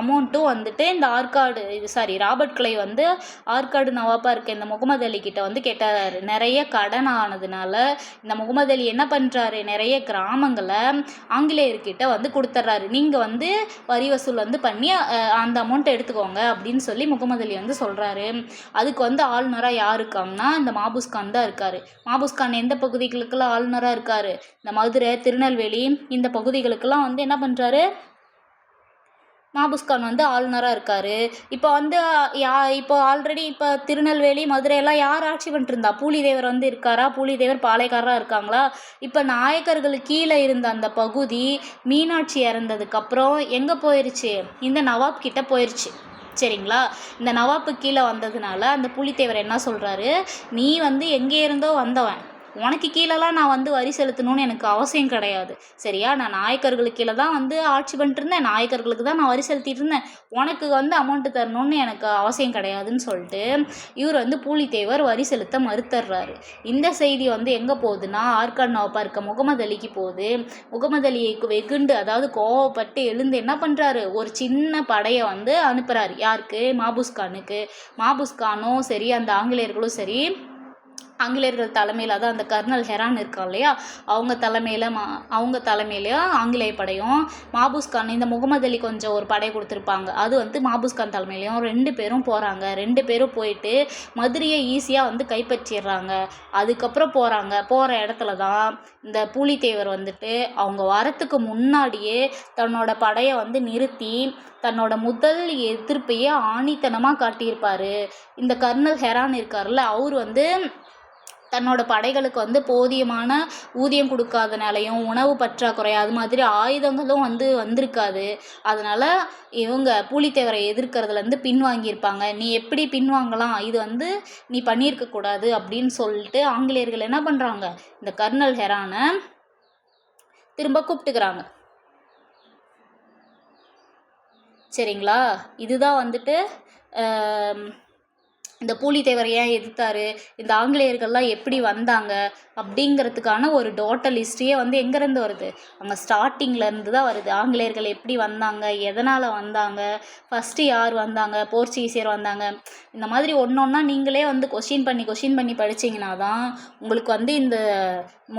அமௌண்ட்டும் வந்துட்டு இந்த ராபர்ட் கிளைவ் வந்து ஆற்காடு நவாப்பாக இருக்க இந்த முகமது அலி கிட்ட வந்து கேட்டார். நிறைய கடன் ஆனதுனால இந்த முகமது அலி என்ன பண்ணுறாரு, நிறைய கிராமங்களை ஆங்கிலேயர்கிட்ட வந்து கொடுத்துட்றாரு. நீங்கள் வந்து வரி வசூல் வந்து பண்ணி அந்த அமௌண்ட்டை எடுத்துக்கோங்க அப்படின்னு சொல்லி முகமது அலி வந்து சொல்கிறாரு. அதுக்கு வந்து ஆளுநராக யார் இருக்காங்கன்னா இந்த மாபூஸ்கான் தான் இருக்கார். மாபூஸ்கான் எந்த பகுதிகளுக்கெல்லாம் ஆளுநராக இருக்கார், இந்த மதுரை, திருநெல்வேலி இந்த பகுதிகளுக்கெல்லாம் வந்து என்ன பண்ணுறாரு, மாபூஸ்கான் வந்து ஆளுநராக இருக்கார். இப்போ வந்து இப்போ ஆல்ரெடி இப்போ திருநெல்வேலி, மதுரையெல்லாம் யார் ஆட்சி பண்ணிட்டுருந்தா, பூலிதேவர் வந்து இருக்காரா, பூலிதேவர் பாளையக்காரராக இருக்காங்களா? இப்போ நாயக்கர்களுக்கு கீழே இருந்த அந்த பகுதி மீனாட்சி இறந்ததுக்கப்புறம் எங்கே போயிடுச்சு, இந்த நவாப் கிட்ட போயிடுச்சு. சரிங்களா? இந்த நவாப்பு கீழே வந்ததுனால அந்த பூலித்தேவர் என்ன சொல்கிறாரு, நீ வந்து எங்கே இருந்தோ வந்தவன், உனக்கு கீழெல்லாம் நான் வந்து வரி செலுத்தணும்னு எனக்கு அவசியம் கிடையாது. சரியா? நான் நாயக்கர்களுக்கு கீழே தான் வந்து ஆட்சி பண்ணிட்டு இருந்தேன், நாயக்கர்களுக்கு தான் நான் வரி செலுத்திட்டு இருந்தேன், உனக்கு வந்து அமௌண்ட்டு தரணும்னு எனக்கு அவசியம் கிடையாதுன்னு சொல்லிட்டு இவர் வந்து பூலித்தேவர் வரி செலுத்த மறுத்துடுறாரு. இந்த செய்தி வந்து எங்கே போகுதுன்னா, ஆற்காடு நவாப்பா இருக்க முகமது அலிக்கு போகுது. முகமது அலியை வெகுண்டு, அதாவது கோவப்பட்டு எழுந்து என்ன பண்ணுறாரு, ஒரு சின்ன படையை வந்து அனுப்புகிறாரு. யாருக்கு? மாபூஸ்கானுக்கு. மாபூஸ்கானும் சரி, அந்த ஆங்கிலேயர்களும் சரி, ஆங்கிலேயர்கள் தலைமையில், அதான் அந்த கர்னல் ஹெரான் இருக்கா இல்லையா, அவங்க தலைமையிலையும் ஆங்கிலேய படையும், மாபூஸ் கான், இந்த முகமது அலி கொஞ்சம் ஒரு படை கொடுத்துருப்பாங்க, அது வந்து மாபூஸ் கான் தலைமையிலையும் 2 பேரும் போகிறாங்க. 2 பேரும் போயிட்டு மதுரையை ஈஸியாக வந்து கைப்பற்றிடுறாங்க. அதுக்கப்புறம் போகிற இடத்துல தான் இந்த பூலித்தேவர் வந்துட்டு அவங்க வரத்துக்கு முன்னாடியே தன்னோட படையை வந்து நிறுத்தி தன்னோட முதல் எதிர்ப்பையே ஆணித்தனமாக காட்டியிருப்பார். இந்த கர்னல் ஹெரான் இருக்கார்ல, அவர் வந்து தன்னோட படைகளுக்கு வந்து போதியமான ஊதியம் கொடுக்காதனாலையும், உணவு பற்றாக்குறை, அது மாதிரி ஆயுதங்களும் வந்து வந்திருக்காது. அதனால் இவங்க பூலித்தேவரை எதிர்க்கிறதுலேருந்து பின்வாங்கியிருப்பாங்க. நீ எப்படி பின்வாங்கலாம், இது வந்து நீ பண்ணியிருக்கக்கூடாது அப்படின்னு சொல்லிட்டு ஆங்கிலேயர்கள் என்ன பண்ணுறாங்க, இந்த கர்னல் ஹெரானை திரும்ப கூப்பிட்டுக்கிறாங்க. சரிங்களா, இதுதான் வந்துட்டு இந்த பூலித்தேவர் ஏன் எதிர்த்தாரு, இந்த ஆங்கிலேயர்கள்லாம் எப்படி வந்தாங்க அப்படிங்கிறதுக்கான ஒரு டோட்டல் ஹிஸ்ட்ரியே வந்து எங்கேருந்து வருது, அங்கே ஸ்டார்டிங்லேருந்து தான் வருது. ஆங்கிலேயர்கள் எப்படி வந்தாங்க, எதனால் வந்தாங்க, ஃபஸ்ட்டு யார் வந்தாங்க, போர்ச்சுகீசியர் வந்தாங்க, இந்த மாதிரி ஒன்றா நீங்களே வந்து கொஷின் பண்ணி படிச்சிங்கன்னா தான் உங்களுக்கு வந்து இந்த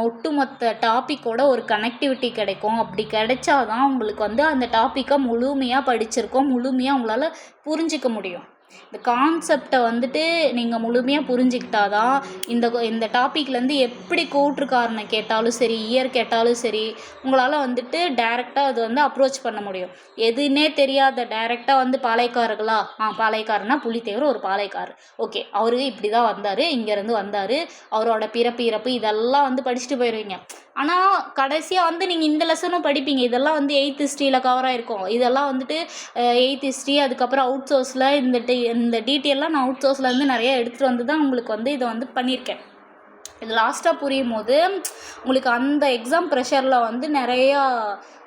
ஒட்டுமொத்த டாப்பிக்கோட ஒரு கனெக்டிவிட்டி கிடைக்கும். அப்படி கிடைச்சாதான் உங்களுக்கு வந்து அந்த டாப்பிக்கை முழுமையாக படிச்சிருக்கோம், முழுமையாக உங்களால் புரிஞ்சிக்க முடியும். இந்த கான்செப்டை வந்துட்டு நீங்கள் முழுமையாக புரிஞ்சிக்கிட்டாதான் இந்த டாப்பிக்லேருந்து எப்படி கூற்றுக்காரனை கேட்டாலும் சரி, இயர் கேட்டாலும் சரி, உங்களால் வந்துட்டு டைரெக்டாக அது வந்து அப்ரோச் பண்ண முடியும். எதுன்னே தெரியாத டைரெக்டாக வந்து பாளையக்காரர்களா, பாளையக்காரனா புலித்தேவர் ஒரு பாளையக்காரர், ஓகே, அவரு இப்படி தான் வந்தார், இங்கேருந்து வந்தார், அவரோட பிறப்பு இதெல்லாம் வந்து படிச்சுட்டு போயிடுவீங்க. ஆனால் கடைசியாக வந்து நீங்கள் இந்த லெசனும் படிப்பீங்க. இதெல்லாம் வந்து 8th ஹிஸ்ட்ரியில் கவராக இருக்கும். இதெல்லாம் வந்துட்டு 8th ஹிஸ்ட்ரி, அதுக்கப்புறம் அவுட் சோர்ஸில் இந்த டீட்டெயிலாம் நான் அவுட் சோர்ஸ்லேருந்து நிறைய எடுத்துகிட்டு வந்து தான் உங்களுக்கு வந்து இதை வந்து பண்ணியிருக்கேன். இது லாஸ்ட்டாக புரியும் போது உங்களுக்கு அந்த எக்ஸாம் ப்ரெஷரில் வந்து நிறையா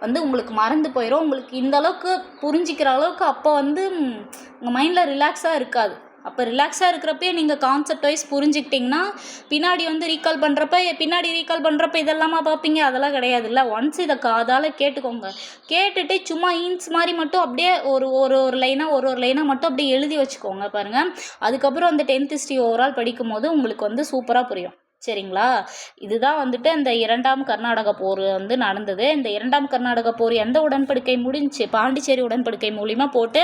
வந்து உங்களுக்கு மறந்து போயிடும். உங்களுக்கு இந்த அளவுக்கு புரிஞ்சிக்கிற அளவுக்கு அப்போ வந்து உங்கள் மைண்டில் ரிலாக்ஸாக இருக்காது. அப்போ ரிலாக்ஸாக இருக்கிறப்பே நீங்கள் கான்செப்ட் வைஸ் புரிஞ்சுக்கிட்டிங்கன்னா பின்னாடி வந்து ரீகால் பண்ணுறப்ப இதெல்லாமா பார்ப்பீங்க, அதெல்லாம் கிடையாது இல்லை. ஒன்ஸ் இதை காதால் கேட்டுக்கோங்க. கேட்டுட்டு சும்மா ஹிண்ட்ஸ் மாதிரி மட்டும் அப்படியே ஒரு லைனாக மட்டும் அப்படியே எழுதி வச்சுக்கோங்க பாருங்கள். அதுக்கப்புறம் அந்த 10th ஹிஸ்ட்ரி ஓவரால் படிக்கும் போது உங்களுக்கு வந்து சூப்பராக புரியும். சரிங்களா, இதுதான் வந்துட்டு அந்த 2ஆம் கர்நாடக போர் வந்து நடந்தது. இந்த 2ஆம் கர்நாடக போர் எந்த உடன்படிக்கை முடிஞ்சு, பாண்டிச்சேரி உடன்படிக்கை மூலிமா போட்டு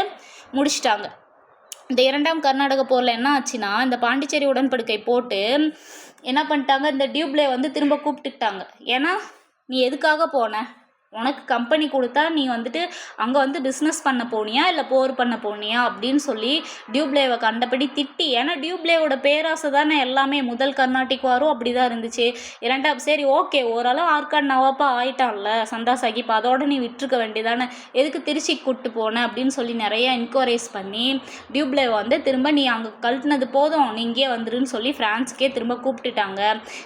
முடிச்சிட்டாங்க. இந்த 2ஆம் கர்நாடக போரில் என்ன ஆச்சுன்னா, இந்த பாண்டிச்சேரி உடன்படிக்கை போட்டு என்ன பண்ணிட்டாங்க, இந்த டியூப்ளே வந்து திரும்ப கூப்பிட்டுக்கிட்டாங்க. ஏன்னா நீ எதுக்காக போன, உனக்கு கம்பெனி கொடுத்தா நீ வந்துட்டு அங்கே வந்து பிஸ்னஸ் பண்ண போனியா இல்லை போர் பண்ண போனியா அப்படின்னு சொல்லி டியூப்ளேவை கண்டபடி திட்டி, ஏன்னா டியூப்ளேவோட பேராசை தானே எல்லாமே. முதல் கர்நாடிக் வாரும் அப்படி தான் இருந்துச்சு. 2ஆம் சரி ஓகே, ஓரளவு ஆர்காட் நவாப்பா ஆயிட்டான்ல சந்தா சாஹிப், அதோட நீ விட்டுருக்க வேண்டியதானே, எதுக்கு திருச்சிக்கு கூப்பிட்டு போனேன் அப்படின்னு சொல்லி நிறைய என்கொயரேஜ் பண்ணி டியூப்ளேவை வந்து திரும்ப நீ அங்கே கழட்டினது போதும், நீ இங்கே வந்துருன்னு சொல்லி ஃப்ரான்ஸுக்கே திரும்ப கூப்பிட்டுட்டாங்க.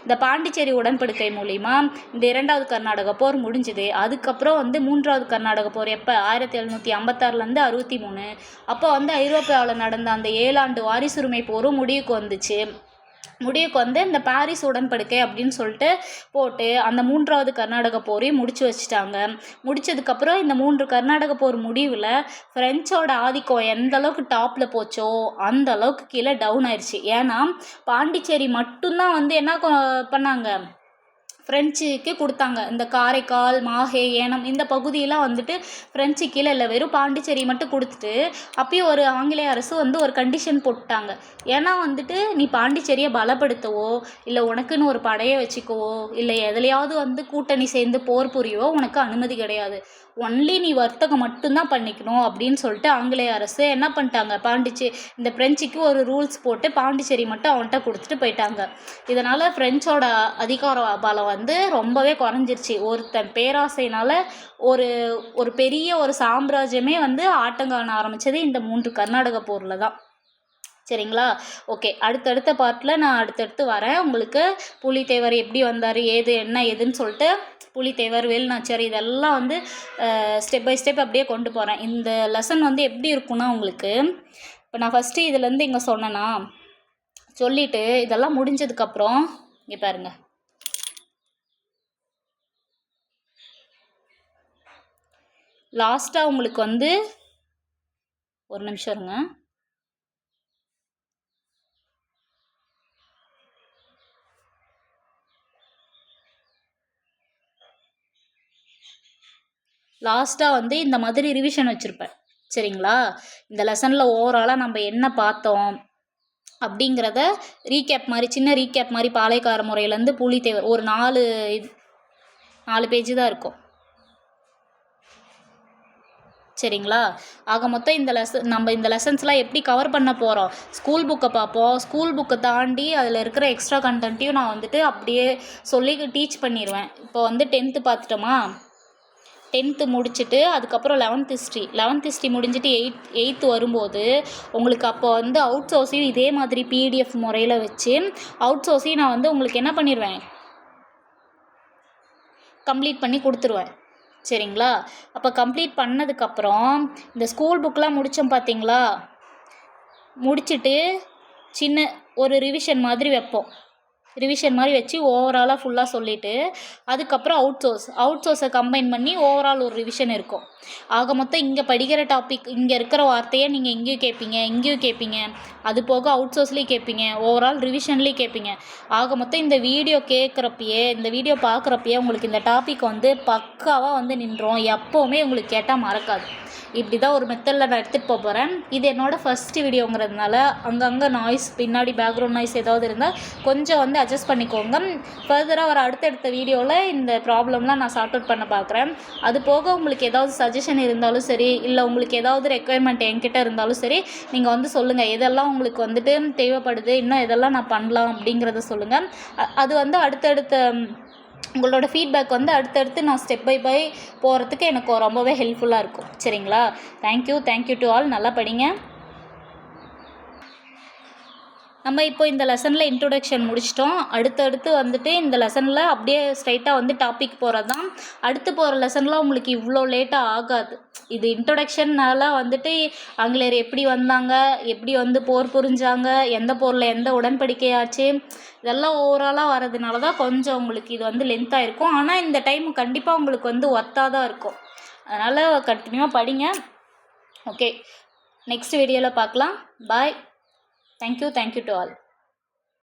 இந்த பாண்டிச்சேரி உடன்படிக்கை மூலிமா இந்த 2வது கர்நாடக போர் முடிஞ்சுது. அதுக்கப்புறம் வந்து 3வது கர்நாடக போர் எப்போ, 1756 63, அப்போ வந்து ஐரோப்பாவில் நடந்த அந்த 7 ஆண்டு வாரிசுரிமை போரும் முடிவுக்கு வந்துச்சு. முடிவுக்கு வந்து இந்த பாரிஸ் உடன்படிக்கை அப்படின்னு சொல்லிட்டு போட்டு அந்த 3வது கர்நாடக போரையும் முடிச்சு வச்சுட்டாங்க. முடிச்சதுக்கப்புறம் இந்த 3 கர்நாடக போர் முடிவில் ஃப்ரெஞ்சோட ஆதிக்கம் எந்த அளவுக்கு டாப்பில் போச்சோ அந்த அளவுக்கு கீழே டவுன் ஆயிடுச்சு. ஏன்னா பாண்டிச்சேரி மட்டும்தான் வந்து என்ன பண்ணாங்க, ஃப்ரெஞ்சுக்கு கொடுத்தாங்க. இந்த காரைக்கால், மாஹே, ஏனம் இந்த பகுதியெலாம் வந்துட்டு ஃப்ரெஞ்சு கீழே இல்லை, வெறும் பாண்டிச்சேரி மட்டும் கொடுத்துட்டு அப்பயும் ஒரு ஆங்கிலேய அரசு வந்து ஒரு கண்டிஷன் போட்டாங்க. ஏன்னா வந்துட்டு நீ பாண்டிச்சேரியை பலப்படுத்தவோ இல்லை உனக்குன்னு ஒரு படையை வச்சுக்கவோ இல்லை எதுலையாவது வந்து கூட்டணி சேர்ந்து போர் புரியவோ உனக்கு அனுமதி கிடையாது, ஒன்லி நீ வர்த்தகம் மட்டும்தான் பண்ணிக்கணும் அப்படின்னு சொல்லிட்டு ஆங்கிலேய அரசு என்ன பண்ணிட்டாங்க, இந்த ஃப்ரெஞ்சுக்கு ஒரு ரூல்ஸ் போட்டு பாண்டிச்சேரி மட்டும் அவன்கிட்ட கொடுத்துட்டு போயிட்டாங்க. இதனால் ஃப்ரெஞ்சோட அதிகார பலம் வந்து ரொம்பவே குறைஞ்சிருச்சு. ஒருத்தன் பேராசையினால் ஒரு பெரிய ஒரு சாம்ராஜ்யமே வந்து ஆட்டங்காண ஆரம்பித்தது இந்த 3 கர்நாடக போரில் தான். சரிங்களா, ஓகே, அடுத்தடுத்த பார்ட்டில் நான் அடுத்தடுத்து வரேன். உங்களுக்கு புலித்தேவர் எப்படி வந்தார், ஏதுன்னு சொல்லிட்டு புலித்தேவர், வேலுநாச்சியார் இதெல்லாம் வந்து ஸ்டெப் பை ஸ்டெப் அப்படியே கொண்டு போகிறேன். இந்த லெசன் வந்து எப்படி இருக்குன்னா உங்களுக்கு, இப்போ நான் ஃபஸ்ட்டு இதுலேருந்து இங்கே சொன்னேன்னா சொல்லிவிட்டு இதெல்லாம் முடிஞ்சதுக்கப்புறம் இங்கே பாருங்கள், லாஸ்ட்டாக உங்களுக்கு வந்து ஒரு நிமிஷம் இருங்க, லாஸ்ட்டாக வந்து இந்த மாதிரி ரிவிஷன் வச்சுருப்பேன். சரிங்களா? இந்த லெசனில் ஓவராலாக நம்ம என்ன பார்த்தோம் அப்படிங்கிறத ரீகேப் மாதிரி, சின்ன ரீகேப் மாதிரி பாளையக்கார முறையிலேருந்து பூலித்தேவர் ஒரு 4 பேஜ் தான் இருக்கும். சரிங்களா? ஆக மொத்தம் நம்ம இந்த லெசன்ஸ்லாம் எப்படி கவர் பண்ண போகிறோம், ஸ்கூல் புக்கை பார்ப்போம். ஸ்கூல் புக்கை தாண்டி அதில் இருக்கிற எக்ஸ்ட்ரா கண்டென்ட்டையும் நான் வந்துட்டு அப்படியே சொல்லி டீச் பண்ணிடுவேன். இப்போ வந்து 10th பார்த்துட்டோமா, 10th முடிச்சுட்டு அதுக்கப்புறம் 11th ஹிஸ்ட்ரி முடிஞ்சுட்டு 8th வரும்போது உங்களுக்கு அப்போ வந்து அவுட் சோர்ஸையும் இதே மாதிரி பிடிஎஃப் முறையில் வச்சு அவுட் சோர்ஸையும் நான் வந்து உங்களுக்கு என்ன பண்ணிடுவேன், கம்ப்ளீட் பண்ணி கொடுத்துருவேன். சரிங்களா? அப்போ கம்ப்ளீட் பண்ணதுக்கப்புறம் இந்த ஸ்கூல் புக்கெலாம் முடித்தோம் பார்த்தீங்களா, முடிச்சுட்டு சின்ன ஒரு ரிவிஷன் மாதிரி வைப்போம். ரிவிஷன் மாதிரி வச்சு ஓவராலாக ஃபுல்லாக சொல்லிவிட்டு அதுக்கப்புறம் அவுட் சோர்ஸை கம்பைன் பண்ணி ஓவரால் ஒரு ரிவிஷன் இருக்கும். ஆக மொத்தம் இங்கே படிக்கிற டாபிக், இங்கே இருக்கிற வார்த்தையை நீங்கள் இங்கேயும் கேட்பீங்க, அது போக அவுட் சோர்ஸ்லேயும் கேட்பீங்க, ஓவரால் ரிவிஷன்லேயும் கேட்பீங்க. ஆக மொத்தம் இந்த வீடியோ இந்த வீடியோ பார்க்குறப்பயே உங்களுக்கு இந்த டாபிக் வந்து பக்காவாக வந்து நின்றோம். எப்போவுமே உங்களுக்கு கேட்டால் மறக்காது. இப்படி தான் ஒரு மெத்தடில் நான் எடுத்துகிட்டு போகிறேன். இது என்னோடய ஃபஸ்ட்டு வீடியோங்கிறதுனால அங்கங்கே நாய்ஸ், பின்னாடி பேக்ரவுண்ட் நாய்ஸ் ஏதாவது இருந்தால் கொஞ்சம் வந்து அட்ஜஸ்ட் பண்ணிக்கோங்க. ஃபர்தராக வர அடுத்தடுத்த வீடியோவில் இந்த ப்ராப்ளம்லாம் நான் சார்ட் அவுட் பண்ண பார்க்குறேன். அது போக உங்களுக்கு ஏதாவது சஜஷன் இருந்தாலும் சரி, இல்லை உங்களுக்கு ஏதாவது ரெக்குயர்மெண்ட் என்கிட்ட இருந்தாலும் சரி, நீங்கள் வந்து சொல்லுங்கள். எதெல்லாம் உங்களுக்கு வந்துட்டு தேவைப்படுது, இன்னும் எதெல்லாம் நான் பண்ணலாம் அப்படிங்கிறத சொல்லுங்கள். அது வந்து அடுத்தடுத்த உங்களோட ஃபீட்பேக் வந்து அடுத்தடுத்து நான் ஸ்டெப் பை போகிறதுக்கு எனக்கு ரொம்பவே ஹெல்ப்ஃபுல்லாக இருக்கும். சரிங்களா? Thank you to all. நல்லா படிங்க. நம்ம இப்போ இந்த லெசனில் இன்ட்ரொடக்ஷன் முடிச்சிட்டோம். அடுத்தடுத்து வந்துட்டு இந்த லெசனில் அப்படியே ஸ்ட்ரைட்டாக வந்து டாபிக் போகிறது தான். அடுத்து போகிற லெசனில் உங்களுக்கு இவ்வளோ லேட்டாக ஆகாது. இது இன்ட்ரொடக்ஷன்னால வந்துட்டு ஆங்கிலேயர் எப்படி வந்தாங்க, எப்படி வந்து போர் புரிஞ்சாங்க, எந்த போரில் எந்த உடன்படிக்கையாச்சு, இதெல்லாம் ஓவராலாக வரதுனால தான் கொஞ்சம் உங்களுக்கு இது வந்து லென்த்தாக இருக்கும். ஆனால் இந்த டைம் கண்டிப்பாக உங்களுக்கு வந்து ஒர்த்தாக தான் இருக்கும். அதனால் கண்டினியூவாக படிங்க. ஓகே, நெக்ஸ்ட் வீடியோவில் பார்க்கலாம். பாய். Thank you to all.